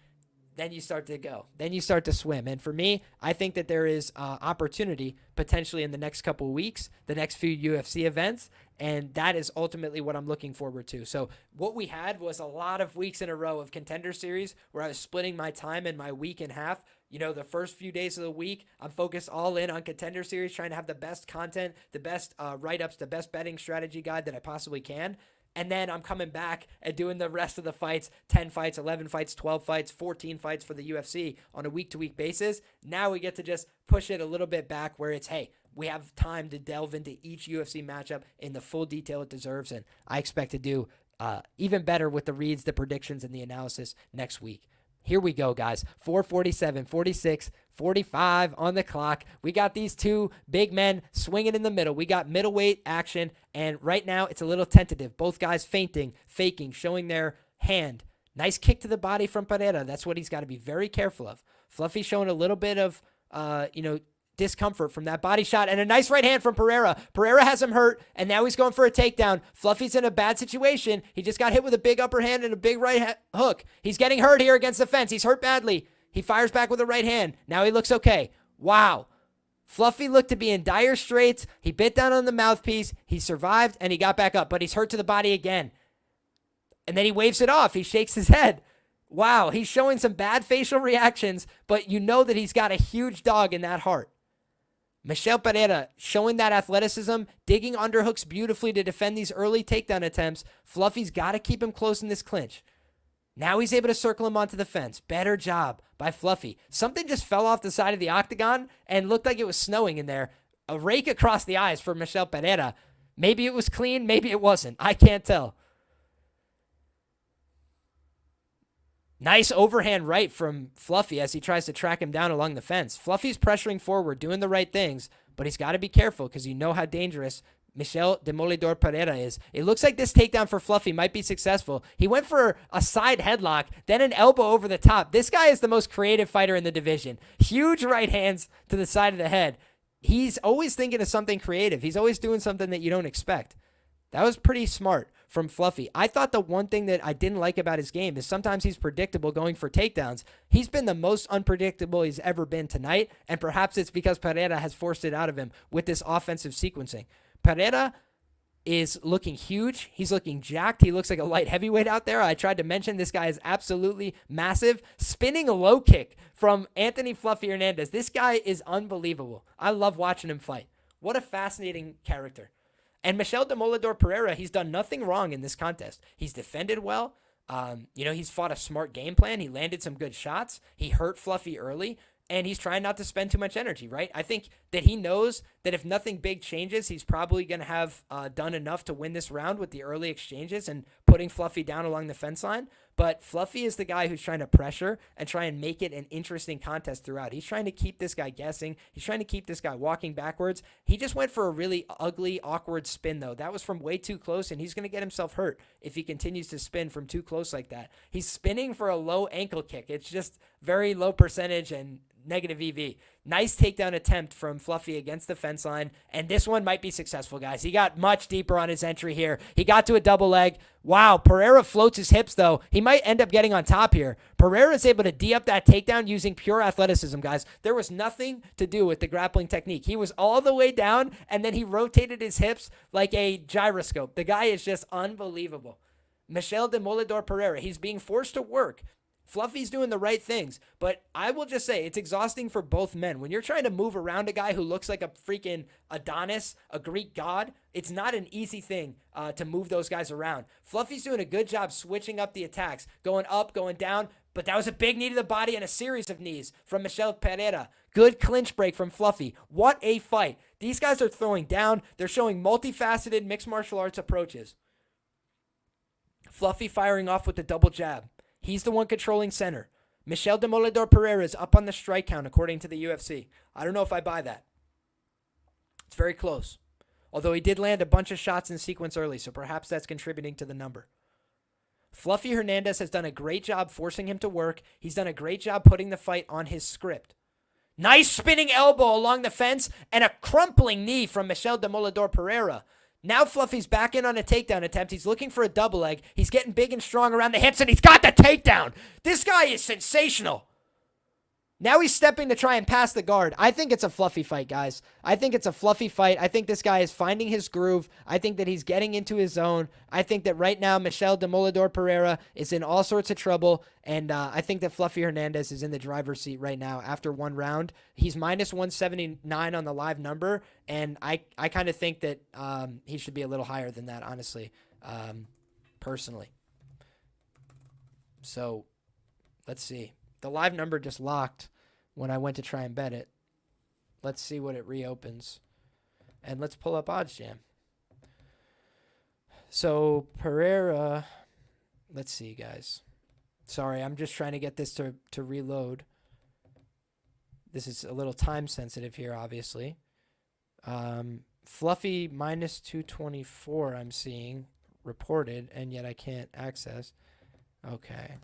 then you start to go. Then you start to swim. And for me, I think that there is opportunity potentially in the next couple of weeks, the next few UFC events, and that is ultimately what I'm looking forward to. So what we had was a lot of weeks in a row of Contender Series where I was splitting my time in my week in half, the first few days of the week, I'm focused all in on Contender Series, trying to have the best content, the best write-ups, the best betting strategy guide that I possibly can. And then I'm coming back and doing the rest of the fights, 10 fights, 11 fights, 12 fights, 14 fights for the UFC on a week-to-week basis. Now we get to just push it a little bit back where it's, hey, we have time to delve into each UFC matchup in the full detail it deserves. And I expect to do even better with the reads, the predictions, and the analysis next week. Here we go, guys. 4:47, 46, 45 on the clock. We got these two big men swinging in the middle. We got middleweight action, and right now it's a little tentative. Both guys feinting, faking, showing their hand. Nice kick to the body from Pereira. That's what he's got to be very careful of. Fluffy showing a little bit of, discomfort from that body shot, and a nice right hand from Pereira. Pereira has him hurt, and now he's going for a takedown. Fluffy's in a bad situation. He just got hit with a big upper hand and a big right hook. He's getting hurt here against the fence. He's hurt badly. He fires back with a right hand. Now he looks okay. Wow. Fluffy looked to be in dire straits. He bit down on the mouthpiece. He survived, and he got back up, but he's hurt to the body again. And then he waves it off. He shakes his head. Wow, he's showing some bad facial reactions, but you know that he's got a huge dog in that heart. Michel Pereira showing that athleticism, digging underhooks beautifully to defend these early takedown attempts. Fluffy's got to keep him close in this clinch. Now he's able to circle him onto the fence. Better job by Fluffy. Something just fell off the side of the octagon and looked like it was snowing in there. A rake across the eyes for Michel Pereira. Maybe it was clean, maybe it wasn't. I can't tell. Nice overhand right from Fluffy as he tries to track him down along the fence. Fluffy's pressuring forward, doing the right things, but he's got to be careful because you know how dangerous Michel Demolidor Pereira is. It looks like this takedown for Fluffy might be successful. He went for a side headlock, then an elbow over the top. This guy is the most creative fighter in the division. Huge right hands to the side of the head. He's always thinking of something creative. He's always doing something that you don't expect. That was pretty smart from Fluffy. I thought the one thing that I didn't like about his game is sometimes he's predictable going for takedowns. He's been the most unpredictable he's ever been tonight, and perhaps it's because Pereira has forced it out of him with this offensive sequencing. Pereira is looking huge. He's looking jacked. He looks like a light heavyweight out there. I tried to mention this guy is absolutely massive. Spinning a low kick from Anthony Fluffy Hernandez. This guy is unbelievable. I love watching him fight. What a fascinating character. And Michel Demolidor Pereira, he's done nothing wrong in this contest. He's defended well. He's fought a smart game plan. He landed some good shots. He hurt Fluffy early, and he's trying not to spend too much energy, right? I think that he knows that if nothing big changes, he's probably going to have done enough to win this round with the early exchanges and putting Fluffy down along the fence line. But Fluffy is the guy who's trying to pressure and try and make it an interesting contest throughout. He's trying to keep this guy guessing. He's trying to keep this guy walking backwards. He just went for a really ugly, awkward spin, though. That was from way too close, and he's going to get himself hurt if he continues to spin from too close like that. He's spinning for a low ankle kick. It's just very low percentage and negative EV. Nice takedown attempt from Fluffy against the fence line, and this one might be successful, guys. He got much deeper on his entry here. He got to a double leg. Wow, Pereira floats his hips, though. He might end up getting on top here. Pereira is able to D up that takedown using pure athleticism, guys. There was nothing to do with the grappling technique. He was all the way down, and then he rotated his hips like a gyroscope. The guy is just unbelievable. Michel Demolidor Pereira, he's being forced to work. Fluffy's doing the right things, but I will just say it's exhausting for both men. When you're trying to move around a guy who looks like a freaking Adonis, a Greek god, it's not an easy thing to move those guys around. Fluffy's doing a good job switching up the attacks, going up, going down, but that was a big knee to the body and a series of knees from Michel Pereira. Good clinch break from Fluffy. What a fight. These guys are throwing down. They're showing multifaceted mixed martial arts approaches. Fluffy firing off with the double jab. He's the one controlling center. Michel Demolidor Pereira is up on the strike count, according to the UFC. I don't know if I buy that. It's very close. Although he did land a bunch of shots in sequence early, so perhaps that's contributing to the number. Fluffy Hernandez has done a great job forcing him to work. He's done a great job putting the fight on his script. Nice spinning elbow along the fence and a crumpling knee from Michel Demolidor Pereira. Now Fluffy's back in on a takedown attempt. He's looking for a double leg. He's getting big and strong around the hips, and he's got the takedown. This guy is sensational. Now he's stepping to try and pass the guard. I think it's a fluffy fight, guys. I think it's a fluffy fight. I think this guy is finding his groove. I think that he's getting into his zone. I think that right now Michel Demolidor Pereira is in all sorts of trouble, and I think that Fluffy Hernandez is in the driver's seat right now after one round. He's minus 179 on the live number, and I kind of think that he should be a little higher than that, honestly, personally. So let's see. The live number just locked when I went to try and bet it. Let's see what it reopens. And let's pull up OddsJam. So Pereira, let's see, guys. Sorry, I'm just trying to get this to reload. This is a little time sensitive here, obviously. Fluffy minus 224 I'm seeing reported, and yet I can't access. Okay.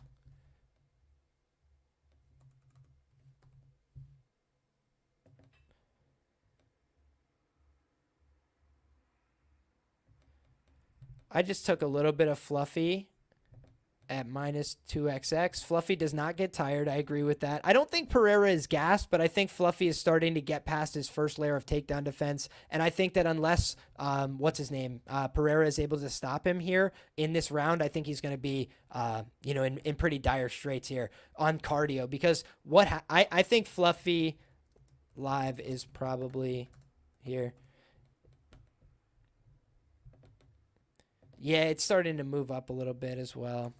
I just took a little bit of Fluffy at minus 2xx. Fluffy does not get tired. I agree with that. I don't think Pereira is gassed, but I think Fluffy is starting to get past his first layer of takedown defense. And I think that unless, Pereira is able to stop him here in this round, I think he's going to be, in pretty dire straits here on cardio. Because I think Fluffy live is probably here. Yeah, it's starting to move up a little bit as well.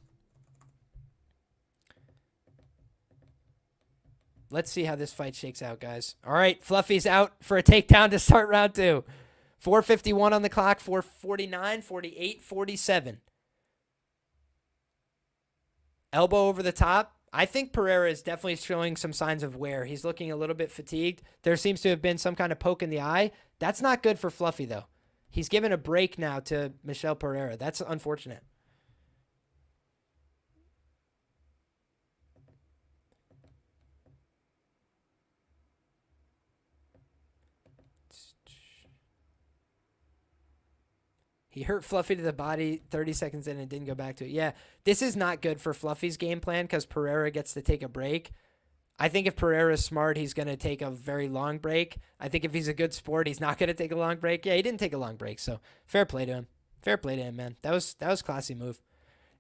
Let's see how this fight shakes out, guys. All right, Fluffy's out for a takedown to start round 2. 4:51 on the clock, 4:49, 48, 47. Elbow over the top. I think Pereira is definitely showing some signs of wear. He's looking a little bit fatigued. There seems to have been some kind of poke in the eye. That's not good for Fluffy, though. He's given a break now to Michel Pereira. That's unfortunate. He hurt Fluffy to the body 30 seconds in and didn't go back to it. Yeah, this is not good for Fluffy's game plan because Pereira gets to take a break. I think if Pereira is smart, he's going to take a very long break. I think if he's a good sport, he's not going to take a long break. Yeah, he didn't take a long break, so fair play to him. Fair play to him, man. That was a classy move.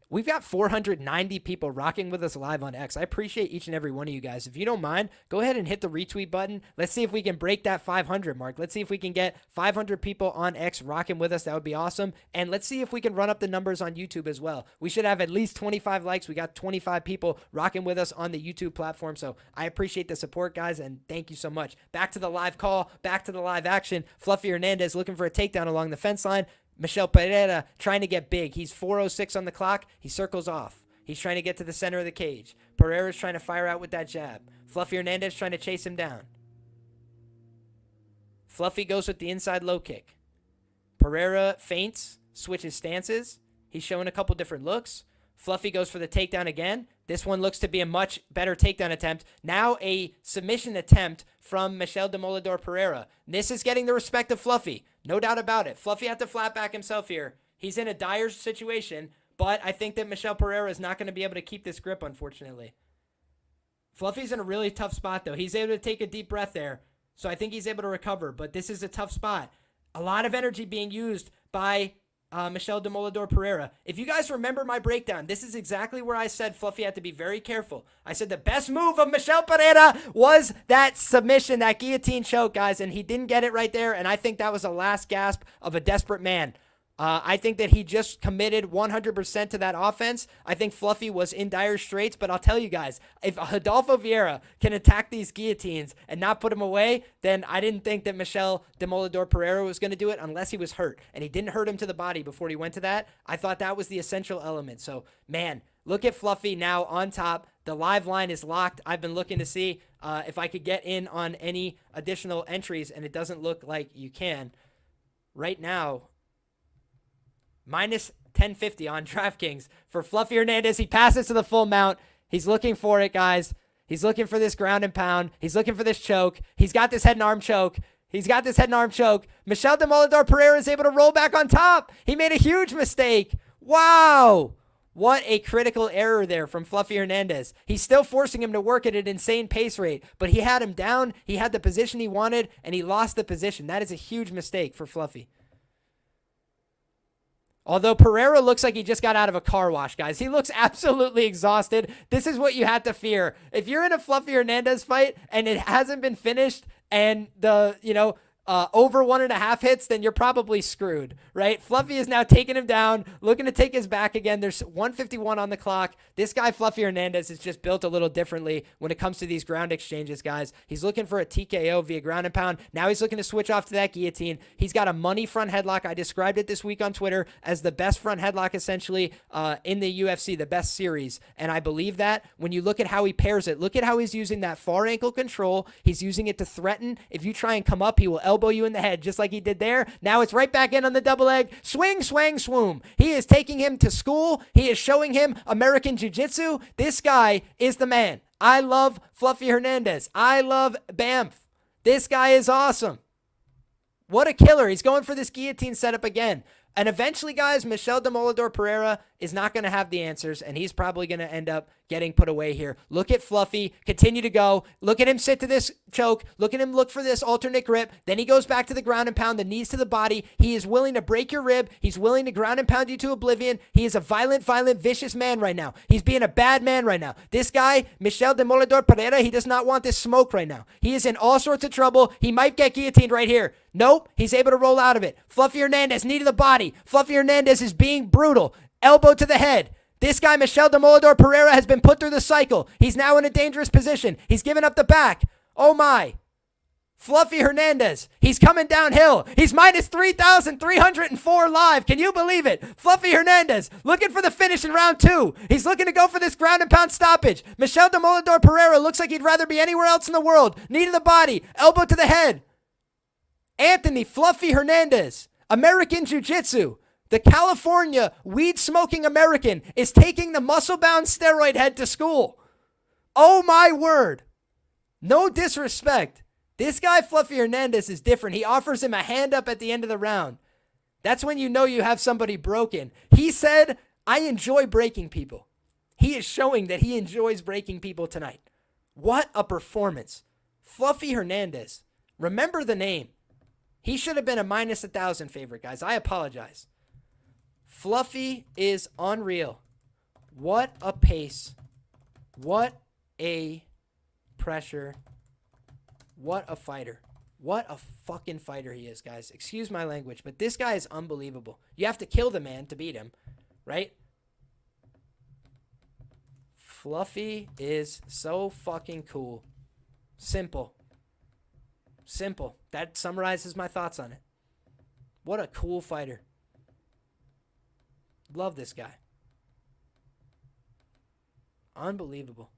We've got 490 people rocking with us live on X. I appreciate each and every one of you guys. If you don't mind, go ahead and hit the retweet button. Let's see if we can break that 500 mark. Let's see if we can get 500 people on X rocking with us. That would be awesome. And let's see if we can run up the numbers on YouTube as well. We should have at least 25 likes. We got 25 people rocking with us on the YouTube platform. So I appreciate the support, guys, and thank you so much. Back to the live call. Back to the live action. Fluffy Hernandez looking for a takedown along the fence line. Michel Pereira trying to get big. He's 4:06 on the clock. He circles off. He's trying to get to the center of the cage. Pereira's trying to fire out with that jab. Fluffy Hernandez trying to chase him down. Fluffy goes with the inside low kick. Pereira feints, switches stances. He's showing a couple different looks. Fluffy goes for the takedown again. This one looks to be a much better takedown attempt. Now a submission attempt from Michel Demolidor Pereira. This is getting the respect of Fluffy. No doubt about it. Fluffy had to flat back himself here. He's in a dire situation, but I think that Michel Pereira is not going to be able to keep this grip, unfortunately. Fluffy's in a really tough spot, though. He's able to take a deep breath there, so I think he's able to recover, but this is a tough spot. A lot of energy being used by Michel Demolidor Pereira. If you guys remember my breakdown, this is exactly where I said Fluffy had to be very careful. I said the best move of Michel Pereira was that submission, that guillotine choke, guys, and he didn't get it right there, and I think that was the last gasp of a desperate man. I think that he just committed 100% to that offense. I think Fluffy was in dire straits, but I'll tell you guys, if Rodolfo Vieira can attack these guillotines and not put him away, then I didn't think that Michel Demolidor Pereira was going to do it unless he was hurt. And he didn't hurt him to the body before he went to that. I thought that was the essential element. So, man, look at Fluffy now on top. The live line is locked. I've been looking to see if I could get in on any additional entries, and it doesn't look like you can. Right now, minus 1050 on DraftKings for Fluffy Hernandez. He passes to the full mount. He's looking for it, guys. He's looking for this ground and pound. He's looking for this choke. He's got this head and arm choke. Michel Demolidor Pereira is able to roll back on top. He made a huge mistake. Wow. What a critical error there from Fluffy Hernandez. He's still forcing him to work at an insane pace rate, but he had him down. He had the position he wanted, and he lost the position. That is a huge mistake for Fluffy. Although Pereira looks like he just got out of a car wash, guys. He looks absolutely exhausted. This is what you had to fear. If you're in a Fluffy Hernandez fight and it hasn't been finished and over 1.5 hits, then you're probably screwed, right? Fluffy is now taking him down, looking to take his back again. There's 1:51 on the clock. This guy, Fluffy Hernandez, is just built a little differently when it comes to these ground exchanges, guys. He's looking for a TKO via ground and pound. Now he's looking to switch off to that guillotine. He's got a money front headlock. I described it this week on Twitter as the best front headlock, essentially, in the UFC, the best series. And I believe that when you look at how he pairs it, look at how he's using that far ankle control. He's using it to threaten. If you try and come up, he will elbow you in the head just like he did there. Now it's right back in on the double leg. Swing, swang, swoom. He is taking him to school. He is showing him American Jiu-Jitsu. This guy is the man. I love Fluffy Hernandez. I love Bamf. This guy is awesome. What a killer. He's going for this guillotine setup again. And eventually, guys, Michel Demolidor Pereira is not going to have the answers, and he's probably going to end up getting put away here. Look at Fluffy. Continue to go. Look at him sit to this choke. Look at him look for this alternate grip. Then he goes back to the ground and pound, the knees to the body. He is willing to break your rib. He's willing to ground and pound you to oblivion. He is a violent, vicious man right now. He's being a bad man right now. This guy, Michel Demolidor Pereira, he does not want this smoke right now. He is in all sorts of trouble. He might get guillotined right here. Nope, he's able to roll out of it. Fluffy Hernandez, knee to the body. Fluffy Hernandez is being brutal. Elbow to the head. This guy, Michel Demolidor Pereira, has been put through the cycle. He's now in a dangerous position. He's giving up the back. Oh my. Fluffy Hernandez, he's coming downhill. He's minus 3,304 live. Can you believe it? Fluffy Hernandez looking for the finish in round 2. He's looking to go for this ground and pound stoppage. Michel Demolidor Pereira looks like he'd rather be anywhere else in the world. Knee to the body, elbow to the head. Anthony Fluffy Hernandez, American Jiu-Jitsu. The California weed-smoking American is taking the muscle-bound steroid head to school. Oh my word. No disrespect. This guy, Fluffy Hernandez, is different. He offers him a hand up at the end of the round. That's when you know you have somebody broken. He said, I enjoy breaking people. He is showing that he enjoys breaking people tonight. What a performance. Fluffy Hernandez. Remember the name. He should have been a minus 1,000 favorite, guys. I apologize. Fluffy is unreal. What a pace. What a pressure. What a fighter. What a fucking fighter he is, guys. Excuse my language, but this guy is unbelievable. You have to kill the man to beat him, right? Fluffy is so fucking cool. Simple. Simple. That summarizes my thoughts on it. What a cool fighter. Love this guy. Unbelievable.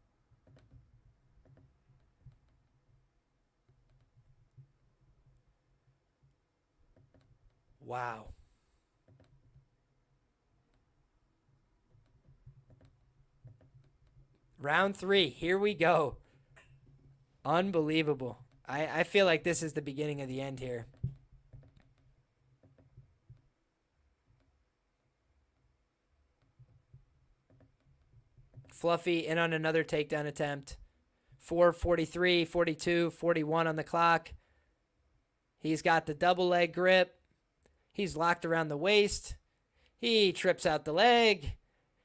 Wow. Round 3. Here we go. Unbelievable. I feel like this is the beginning of the end here. Fluffy in on another takedown attempt. 4:43, 42, 41 on the clock. He's got the double leg grip. He's locked around the waist. He trips out the leg.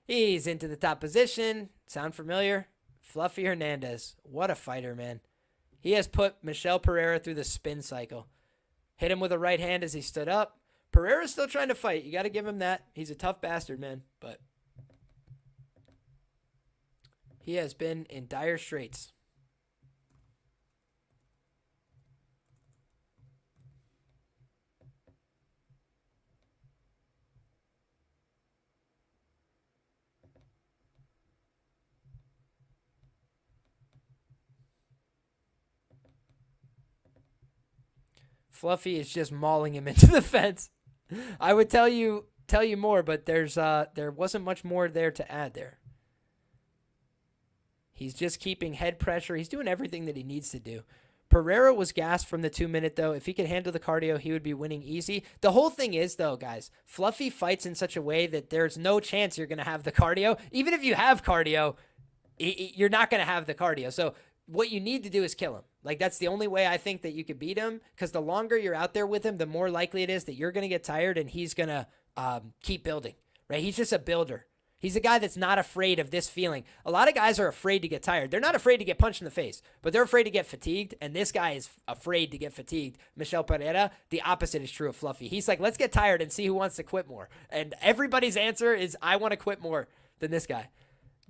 He's into the top position. Sound familiar? Fluffy Hernandez. What a fighter, man. He has put Michel Pereira through the spin cycle. Hit him with a right hand as he stood up. Pereira's still trying to fight. You got to give him that. He's a tough bastard, man. But he has been in dire straits. Fluffy is just mauling him into the fence. I would tell you more, but there wasn't much more there to add there. He's just keeping head pressure. He's doing everything that he needs to do. Pereira was gassed from the 2-minute, though. If he could handle the cardio, he would be winning easy. The whole thing is, though, guys, Fluffy fights in such a way that there's no chance you're going to have the cardio. Even if you have cardio, you're not going to have the cardio. So what you need to do is kill him. Like, that's the only way I think that you could beat him, because the longer you're out there with him, the more likely it is that you're going to get tired and he's going to keep building, right? He's just a builder. He's a guy that's not afraid of this feeling. A lot of guys are afraid to get tired. They're not afraid to get punched in the face, but they're afraid to get fatigued, and this guy is afraid to get fatigued. Michel Pereira, the opposite is true of Fluffy. He's like, let's get tired and see who wants to quit more. And everybody's answer is, I want to quit more than this guy.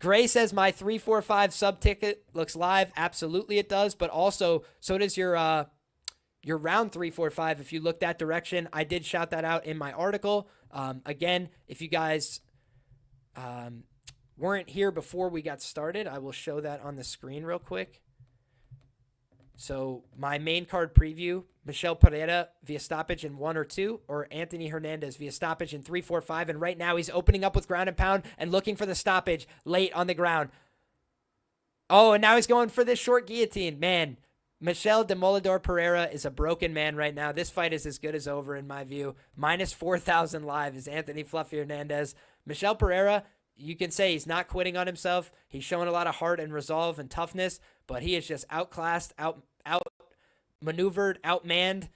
Gray says, my 345 sub ticket looks live. Absolutely it does, but also so does your round 345 if you look that direction. I did shout that out in my article. Again, if you guys weren't here before we got started, I will show that on the screen real quick. So my main card preview, Michel Pereira via stoppage in 1 or 2, or Anthony Hernandez via stoppage in 3, 4, 5. And right now he's opening up with ground and pound and looking for the stoppage late on the ground. Oh, and now he's going for this short guillotine. Man, Michel Demolidor Pereira is a broken man right now. This fight is as good as over in my view. Minus 4,000 live is Anthony Fluffy Hernandez. Michel Pereira, you can say he's not quitting on himself. He's showing a lot of heart and resolve and toughness, but he is just outclassed, outmaneuvered, outmanned,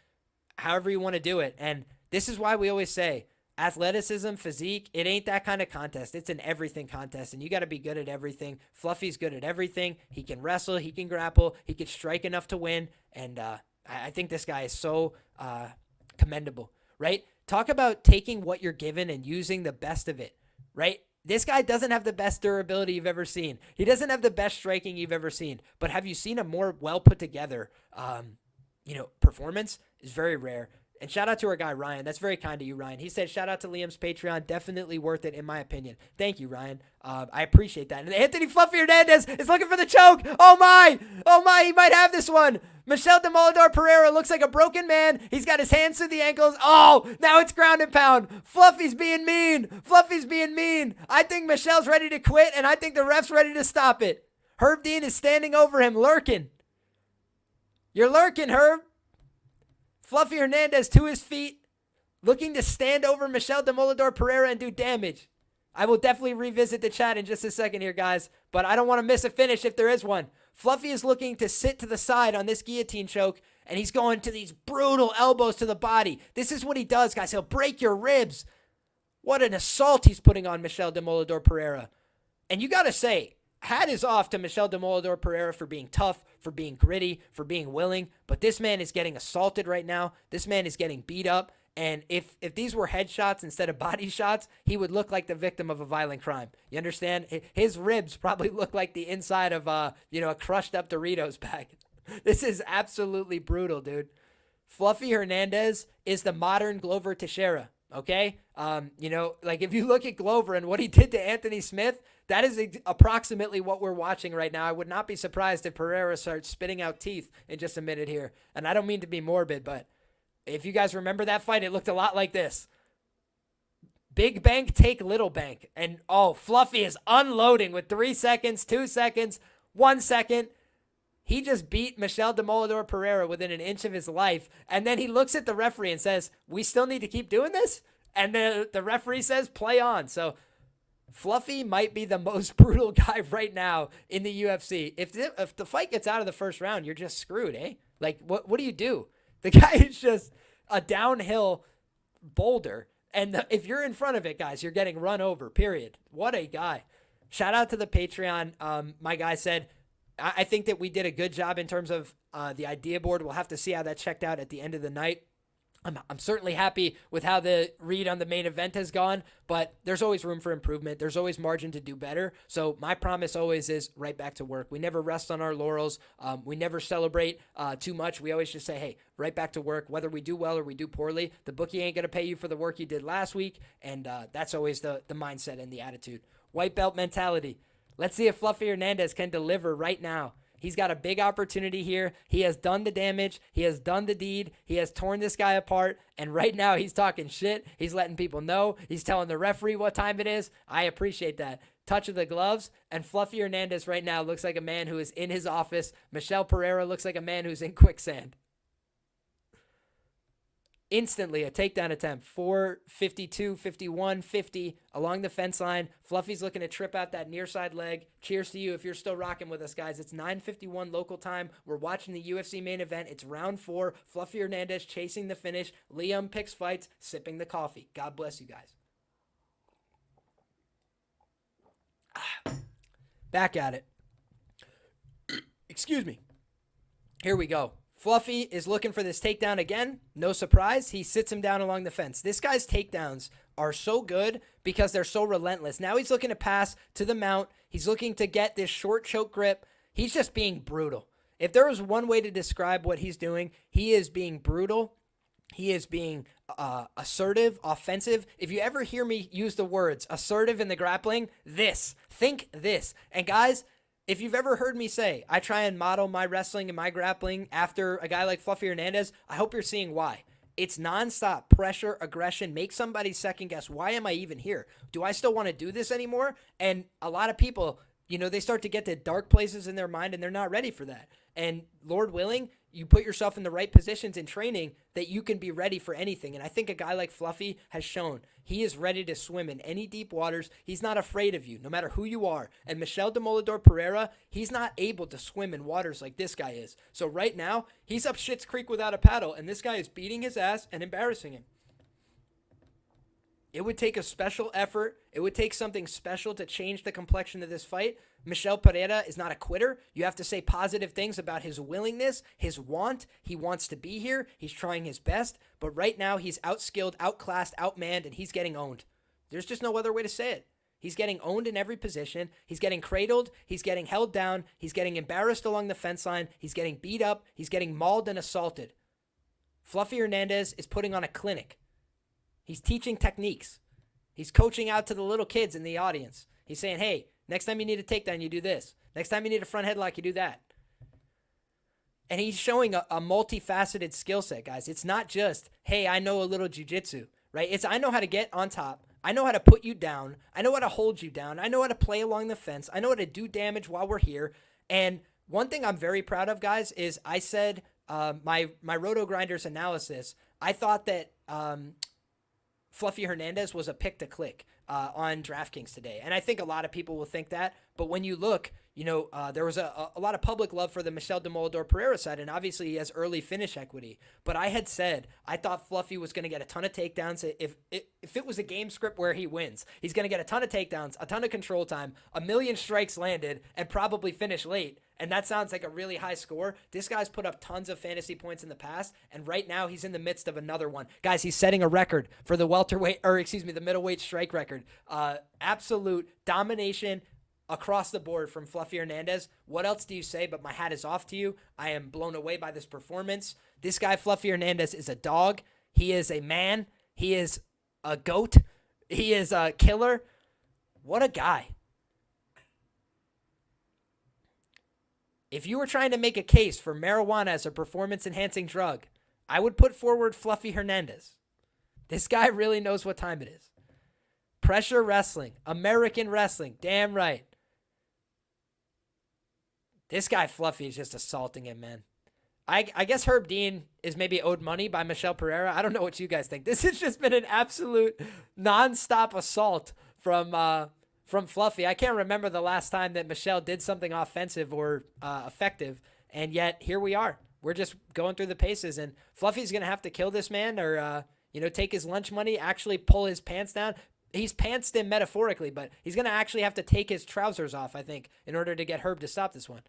however you want to do it. And this is why we always say athleticism, physique, it ain't that kind of contest. It's an everything contest, and you got to be good at everything. Fluffy's good at everything. He can wrestle, he can grapple, he can strike enough to win, and I think this guy is so commendable, right? Talk about taking what you're given and using the best of it, right? This guy doesn't have the best durability you've ever seen. He doesn't have the best striking you've ever seen. But have you seen a more well put together, performance? Is very rare. And shout out to our guy, Ryan. That's very kind of you, Ryan. He said, shout out to Liam's Patreon. Definitely worth it, in my opinion. Thank you, Ryan. I appreciate that. And Anthony Fluffy Hernandez is looking for the choke. Oh, my. He might have this one. Michel Demolidor Pereira looks like a broken man. He's got his hands to the ankles. Oh, now it's ground and pound. Fluffy's being mean. I think Michel's ready to quit, and I think the ref's ready to stop it. Herb Dean is standing over him, lurking. You're lurking, Herb. Fluffy Hernandez to his feet, looking to stand over Michel Demolidor Pereira and do damage. I will definitely revisit the chat in just a second here, guys, but I don't want to miss a finish if there is one. Fluffy is looking to sit to the side on this guillotine choke, and he's going to these brutal elbows to the body. This is what he does, guys. He'll break your ribs. What an assault he's putting on Michel Demolidor Pereira. And you got to say, hat is off to Michel Demolidor Pereira for being tough, for being gritty, for being willing. But this man is getting assaulted right now. This man is getting beat up. And if these were headshots instead of body shots, he would look like the victim of a violent crime. You understand? His ribs probably look like the inside of a crushed up Doritos bag. This is absolutely brutal, dude. Fluffy Hernandez is the modern Glover Teixeira. Okay? Like if you look at Glover and what he did to Anthony Smith, that is approximately what we're watching right now. I would not be surprised if Pereira starts spitting out teeth in just a minute here. And I don't mean to be morbid, but if you guys remember that fight, it looked a lot like this. Big bank, take little bank. And, Fluffy is unloading with 3 seconds, 2 seconds, 1 second. He just beat Michel Demolidor Pereira within an inch of his life. And then he looks at the referee and says, we still need to keep doing this? And the referee says, play on. So Fluffy might be the most brutal guy right now in the UFC. If the fight gets out of the first round, you're just screwed, eh? Like, what do you do? The guy is just a downhill boulder. And if you're in front of it, guys, you're getting run over, period. What a guy. Shout out to the Patreon. My guy said, I think that we did a good job in terms of the idea board. We'll have to see how that checked out at the end of the night. I'm certainly happy with how the read on the main event has gone, but there's always room for improvement. There's always margin to do better. So my promise always is right back to work. We never rest on our laurels. We never celebrate too much. We always just say, hey, right back to work. Whether we do well or we do poorly, the bookie ain't going to pay you for the work you did last week. And that's always the mindset and the attitude. White belt mentality. Let's see if Fluffy Hernandez can deliver right now. He's got a big opportunity here. He has done the damage. He has done the deed. He has torn this guy apart. And right now he's talking shit. He's letting people know. He's telling the referee what time it is. I appreciate that. Touch of the gloves. And Fluffy Hernandez right now looks like a man who is in his office. Michel Pereira looks like a man who's in quicksand. Instantly, a takedown attempt. 452, 51, 50 along the fence line. Fluffy's looking to trip out that near side leg. Cheers to you if you're still rocking with us, guys. It's 9:51 local time. We're watching the UFC main event. It's round 4. Fluffy Hernandez chasing the finish. Liam picks fights, sipping the coffee. God bless you guys. Back at it. Excuse me. Here we go. Fluffy is looking for this takedown again. No surprise. He sits him down along the fence. This guy's takedowns are so good because they're so relentless. Now he's looking to pass to the mount. He's looking to get this short choke grip. He's just being brutal. If there was one way to describe what he's doing, he is being brutal. He is being assertive, offensive. If you ever hear me use the words assertive in the grappling, think this. And guys, if you've ever heard me say, I try and model my wrestling and my grappling after a guy like Fluffy Hernandez, I hope you're seeing why. It's nonstop pressure, aggression, make somebody second guess, why am I even here? Do I still want to do this anymore? And a lot of people, they start to get to dark places in their mind and they're not ready for that. And Lord willing, you put yourself in the right positions in training that you can be ready for anything. And I think a guy like Fluffy has shown he is ready to swim in any deep waters. He's not afraid of you, no matter who you are. And Michel Demolidor Pereira, he's not able to swim in waters like this guy is. So right now, he's up Schitt's Creek without a paddle, and this guy is beating his ass and embarrassing him. It would take a special effort. It would take something special to change the complexion of this fight. Michel Pereira is not a quitter. You have to say positive things about his willingness, his want. He wants to be here. He's trying his best. But right now, he's outskilled, outclassed, outmanned, and he's getting owned. There's just no other way to say it. He's getting owned in every position. He's getting cradled. He's getting held down. He's getting embarrassed along the fence line. He's getting beat up. He's getting mauled and assaulted. Fluffy Hernandez is putting on a clinic. He's teaching techniques. He's coaching out to the little kids in the audience. He's saying, hey, next time you need a takedown, you do this. Next time you need a front headlock, you do that. And he's showing a multifaceted skill set, guys. It's not just, hey, I know a little jiu-jitsu, right? It's I know how to get on top. I know how to put you down. I know how to hold you down. I know how to play along the fence. I know how to do damage while we're here. And one thing I'm very proud of, guys, is I said my Roto Grinders analysis, I thought that Fluffy Hernandez was a pick to click on DraftKings today. And I think a lot of people will think that. But when you look, there was a lot of public love for the Michel Demolidor Pereira side, and obviously he has early finish equity. But I had said I thought Fluffy was going to get a ton of takedowns. If it was a game script where he wins, he's going to get a ton of takedowns, a ton of control time, 1 million strikes landed, and probably finish late. And that sounds like a really high score. This guy's put up tons of fantasy points in the past, and right now he's in the midst of another one. Guys, he's setting a record for the the middleweight strike record. Absolute domination across the board from Fluffy Hernandez. What else do you say? But my hat is off to you. I am blown away by this performance. This guy, Fluffy Hernandez, is a dog. He is a man. He is a goat. He is a killer. What a guy. If you were trying to make a case for marijuana as a performance-enhancing drug, I would put forward Fluffy Hernandez. This guy really knows what time it is. Pressure wrestling, American wrestling, damn right. This guy Fluffy is just assaulting him, man. I guess Herb Dean is maybe owed money by Michel Pereira. I don't know what you guys think. This has just been an absolute nonstop assault from Fluffy. I can't remember the last time that Michel did something offensive or effective, and yet here we are. We're just going through the paces, and Fluffy's going to have to kill this man or, take his lunch money, actually pull his pants down. He's pantsed him metaphorically, but he's going to actually have to take his trousers off, I think, in order to get Herb to stop this one.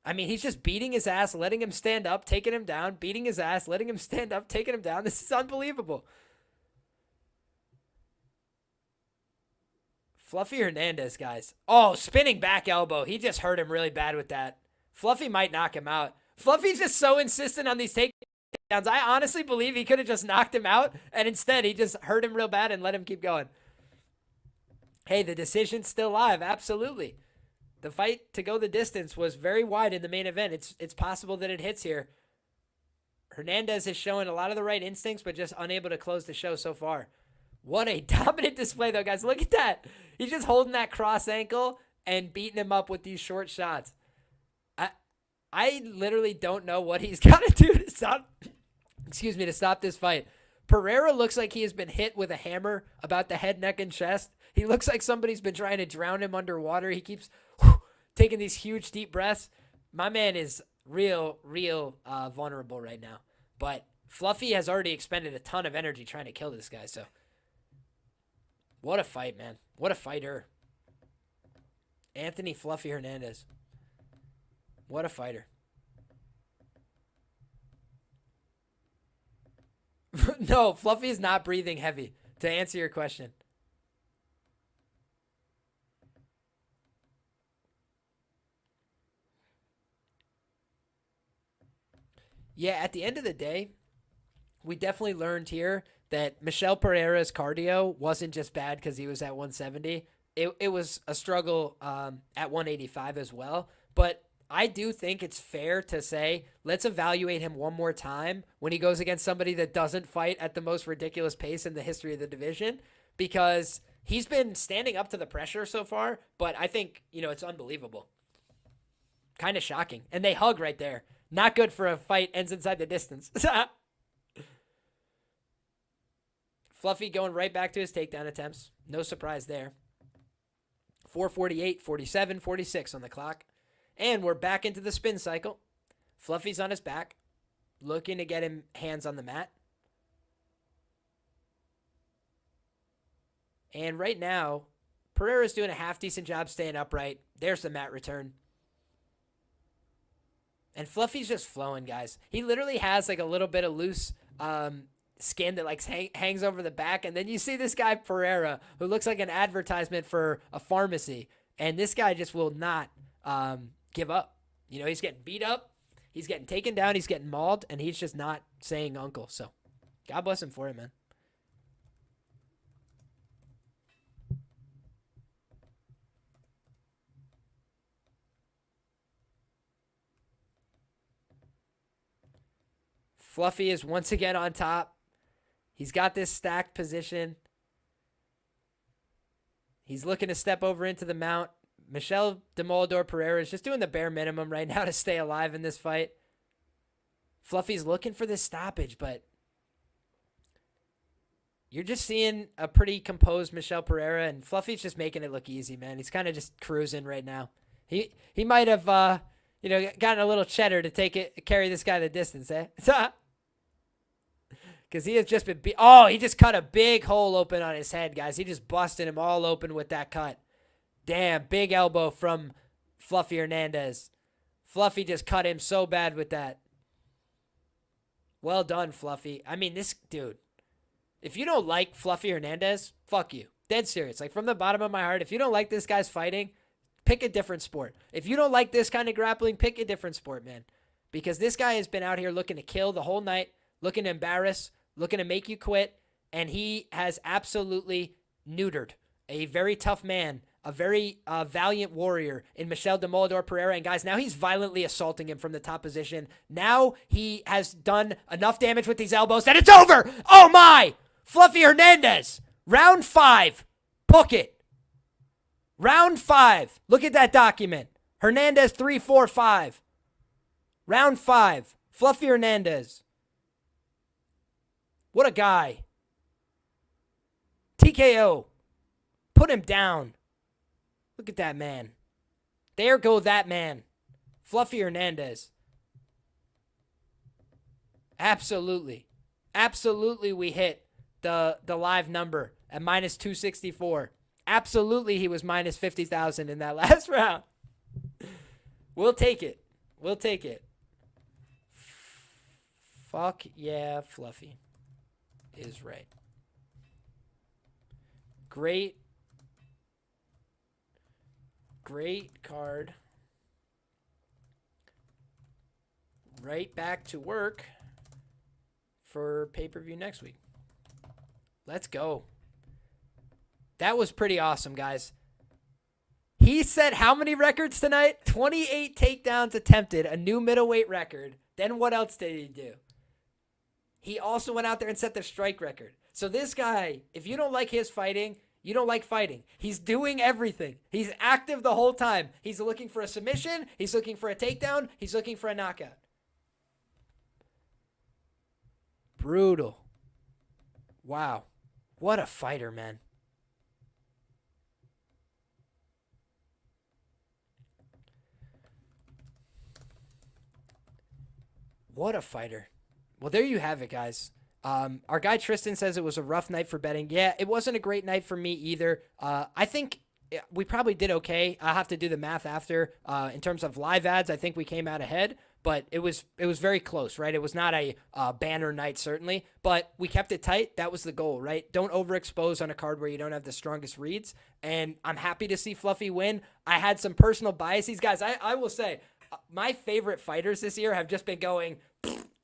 I mean, he's just beating his ass, letting him stand up, taking him down, beating his ass, letting him stand up, taking him down. This is unbelievable. Fluffy Hernandez, guys. Oh, spinning back elbow. He just hurt him really bad with that. Fluffy might knock him out. Fluffy's just so insistent on these takedowns. I honestly believe he could have just knocked him out, and instead he just hurt him real bad and let him keep going. Hey, the decision's still live. Absolutely. The fight to go the distance was very wide in the main event. It's possible that it hits here. Hernandez is showing a lot of the right instincts, but just unable to close the show so far. What a dominant display, though, guys. Look at that. He's just holding that cross ankle and beating him up with these short shots. I literally don't know what he's got to do to stop, to stop this fight. Pereira looks like he has been hit with a hammer about the head, neck, and chest. He looks like somebody's been trying to drown him underwater. He keeps taking these huge, deep breaths. My man is real vulnerable right now. But Fluffy has already expended a ton of energy trying to kill this guy. So, what a fight, man. What a fighter. Anthony Fluffy Hernandez. What a fighter. No, Fluffy is not breathing heavy, to answer your question. Yeah, at the end of the day, we definitely learned here that Michel Pereira's cardio wasn't just bad because he was at 170. It was a struggle at 185 as well. But I do think it's fair to say, let's evaluate him one more time when he goes against somebody that doesn't fight at the most ridiculous pace in the history of the division, because he's been standing up to the pressure so far, but I think, it's unbelievable. Kind of shocking. And they hug right there. Not good for a fight, ends inside the distance. Fluffy going right back to his takedown attempts. No surprise there. 4:48, 47, 46 on the clock. And we're back into the spin cycle. Fluffy's on his back, looking to get him hands on the mat. And right now, Pereira's doing a half-decent job staying upright. There's the mat return. And Fluffy's just flowing, guys. He literally has like a little bit of loose skin that like hangs over the back. And then you see this guy Pereira, who looks like an advertisement for a pharmacy. And this guy just will not give up. He's getting beat up. He's getting taken down. He's getting mauled. And he's just not saying uncle. So God bless him for it, man. Fluffy is once again on top. He's got this stacked position. He's looking to step over into the mount. Michel Demolidor Pereira is just doing the bare minimum right now to stay alive in this fight. Fluffy's looking for this stoppage, but you're just seeing a pretty composed Michel Pereira, and Fluffy's just making it look easy, man. He's kind of just cruising right now. He might have gotten a little cheddar to carry this guy the distance, eh? Because he has just been he just cut a big hole open on his head, guys. He just busted him all open with that cut. Damn, big elbow from Fluffy Hernandez. Fluffy just cut him so bad with that. Well done, Fluffy. I mean, this dude, if you don't like Fluffy Hernandez, fuck you. Dead serious. Like, from the bottom of my heart, if you don't like this guy's fighting, pick a different sport. If you don't like this kind of grappling, pick a different sport, man. Because this guy has been out here looking to kill the whole night, looking to embarrass, looking to make you quit, and he has absolutely neutered a very tough man, a very valiant warrior in Michel Demolidor Pereira. And guys, now he's violently assaulting him from the top position. Now he has done enough damage with these elbows that it's over. Oh my! Fluffy Hernandez, round 5. Book it. Round 5. Look at that document. Hernandez 3-4-5. Round 5. Fluffy Hernandez. What a guy. TKO. Put him down. Look at that man. There go that man. Fluffy Hernandez. Absolutely. Absolutely we hit the live number at minus 264. Absolutely he was minus 50,000 in that last round. We'll take it. We'll take it. Fuck yeah, Fluffy is right. Great card. Right back to work for pay-per-view next week. Let's go. That was pretty awesome, guys. He set how many records tonight? 28 takedowns attempted, a new middleweight record. Then what else did he do? He also went out there and set the strike record. So this guy, if you don't like his fighting, you don't like fighting. He's doing everything. He's active the whole time. He's looking for a submission. He's looking for a takedown. He's looking for a knockout. Brutal. Wow. What a fighter, man. What a fighter. Well, there you have it, guys. Our guy Tristan says it was a rough night for betting. Yeah, it wasn't a great night for me either. I think we probably did okay. I'll have to do the math after. In terms of live ads, I think we came out ahead, but it was very close, right? It was not a banner night, certainly, but we kept it tight. That was the goal, right? Don't overexpose on a card where you don't have the strongest reads, and I'm happy to see Fluffy win. I had some personal biases. Guys, I will say, my favorite fighters this year have just been going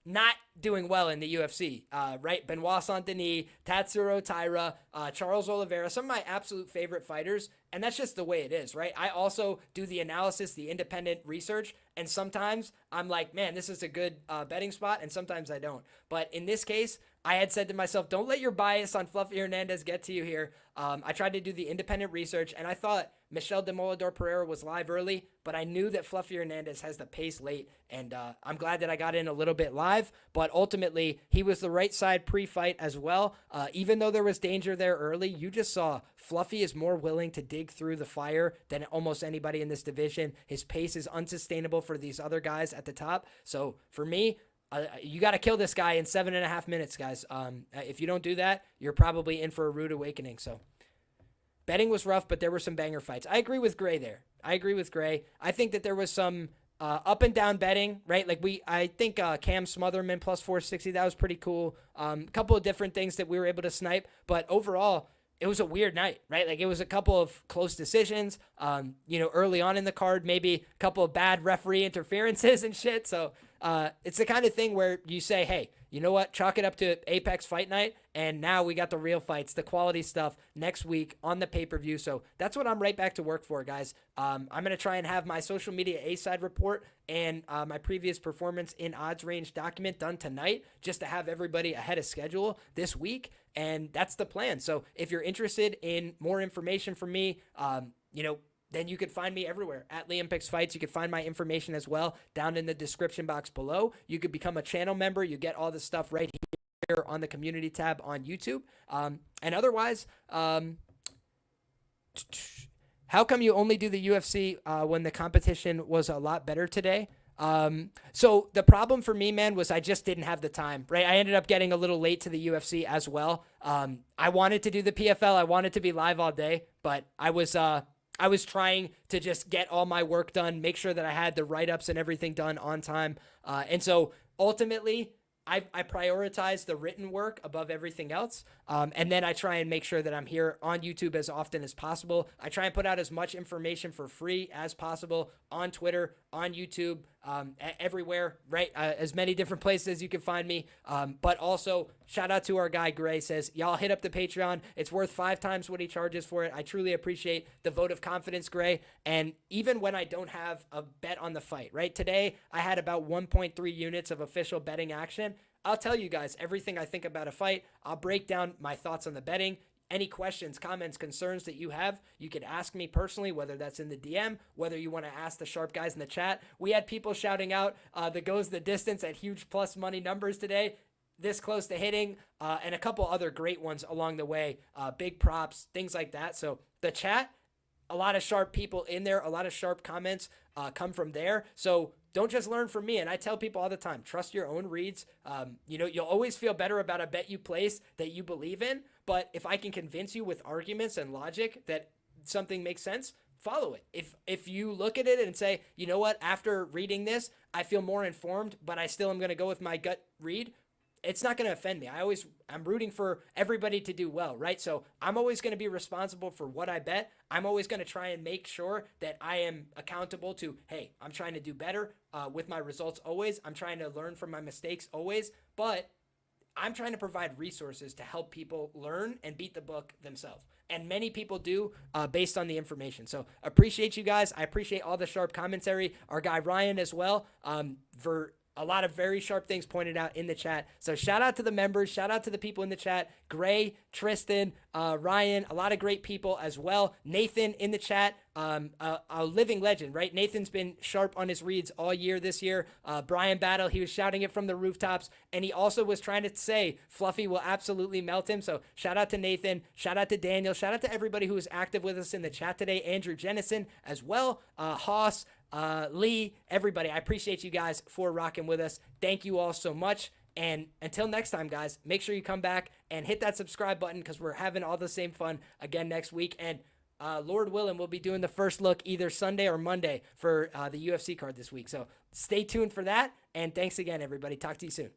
not doing well in the UFC, right? Benoit Saint-Denis, Tatsuro Taira, Charles Oliveira, some of my absolute favorite fighters, and that's just the way it is, right? I also do the analysis, the independent research, and sometimes I'm like, man, this is a good betting spot, and sometimes I don't. But in this case, I had said to myself, don't let your bias on Fluffy Hernandez get to you here. I tried to do the independent research, and I thought Michel Demolidor Pereira was live early, but I knew that Fluffy Hernandez has the pace late, and I'm glad that I got in a little bit live, but ultimately, he was the right side pre-fight as well. Even though there was danger there early, you just saw Fluffy is more willing to dig through the fire than almost anybody in this division. His pace is unsustainable for these other guys at the top, so for me, you got to kill this guy in 7.5 minutes, guys. If you don't do that, you're probably in for a rude awakening, so... Betting was rough, but there were some banger fights. I agree with Gray there. I think that there was some up and down betting, right? Like I think Cam Smotherman plus 460, that was pretty cool. A couple of different things that we were able to snipe, but overall, it was a weird night, right? Like it was a couple of close decisions, early on in the card, maybe a couple of bad referee interferences and shit. So it's the kind of thing where you say, hey, you know what? Chalk it up to Apex Fight Night, and now we got the real fights, the quality stuff next week on the pay-per-view. So that's what I'm right back to work for, guys. I'm going to try and have my social media A-side report and my previous performance in odds range document done tonight just to have everybody ahead of schedule this week, and that's the plan. So if you're interested in more information from me, then you can find me everywhere at Liam Picks Fights. You can find my information as well down in the description box below. You could become a channel member. You get all this stuff right here on the community tab on YouTube. And otherwise, how come you only do the UFC when the competition was a lot better today? So the problem for me, man, was I just didn't have the time, right? I ended up getting a little late to the UFC as well. I wanted to do the PFL. I wanted to be live all day, but I was trying to just get all my work done, make sure that I had the write-ups and everything done on time. And so ultimately, I prioritize the written work above everything else. And then I try and make sure that I'm here on YouTube as often as possible. I try and put out as much information for free as possible on Twitter, on YouTube, everywhere, right? As many different places as you can find me. But also, shout out to our guy Gray, says, y'all hit up the Patreon. It's worth 5 times what he charges for it. I truly appreciate the vote of confidence, Gray. And even when I don't have a bet on the fight, right? Today, I had about 1.3 units of official betting action. I'll tell you guys everything I think about a fight. I'll break down my thoughts on the betting. Any questions, comments, concerns that you have, you can ask me personally, whether that's in the DM, whether you want to ask the sharp guys in the chat. We had people shouting out that goes the distance at huge plus money numbers today, this close to hitting, and a couple other great ones along the way, big props, things like that. So the chat, a lot of sharp people in there, a lot of sharp comments come from there. So don't just learn from me. And I tell people all the time, trust your own reads. You'll always feel better about a bet you place that you believe in. But if I can convince you with arguments and logic that something makes sense, follow it. If you look at it and say, you know what, after reading this, I feel more informed, but I still am going to go with my gut read, it's not going to offend me. I'm rooting for everybody to do well, right? So I'm always going to be responsible for what I bet. I'm always going to try and make sure that I am accountable to, hey, I'm trying to do better with my results always. I'm trying to learn from my mistakes always, but I'm trying to provide resources to help people learn and beat the book themselves. And many people do based on the information. So appreciate you guys. I appreciate all the sharp commentary. Our guy Ryan as well for a lot of very sharp things pointed out in the chat. So shout out to the members. Shout out to the people in the chat. Gray, Tristan, Ryan, a lot of great people as well. Nathan in the chat, a living legend, right? Nathan's been sharp on his reads all year this year. Brian Battle, he was shouting it from the rooftops. And he also was trying to say Fluffy will absolutely melt him. So shout out to Nathan. Shout out to Daniel. Shout out to everybody who was active with us in the chat today. Andrew Jennison as well. Haas. Lee, everybody, I appreciate you guys for rocking with us. Thank you all so much. And until next time, guys, make sure you come back and hit that subscribe button because we're having all the same fun again next week. And Lord willing, we'll be doing the first look either Sunday or Monday for the UFC card this week. So stay tuned for that. And thanks again, everybody. Talk to you soon.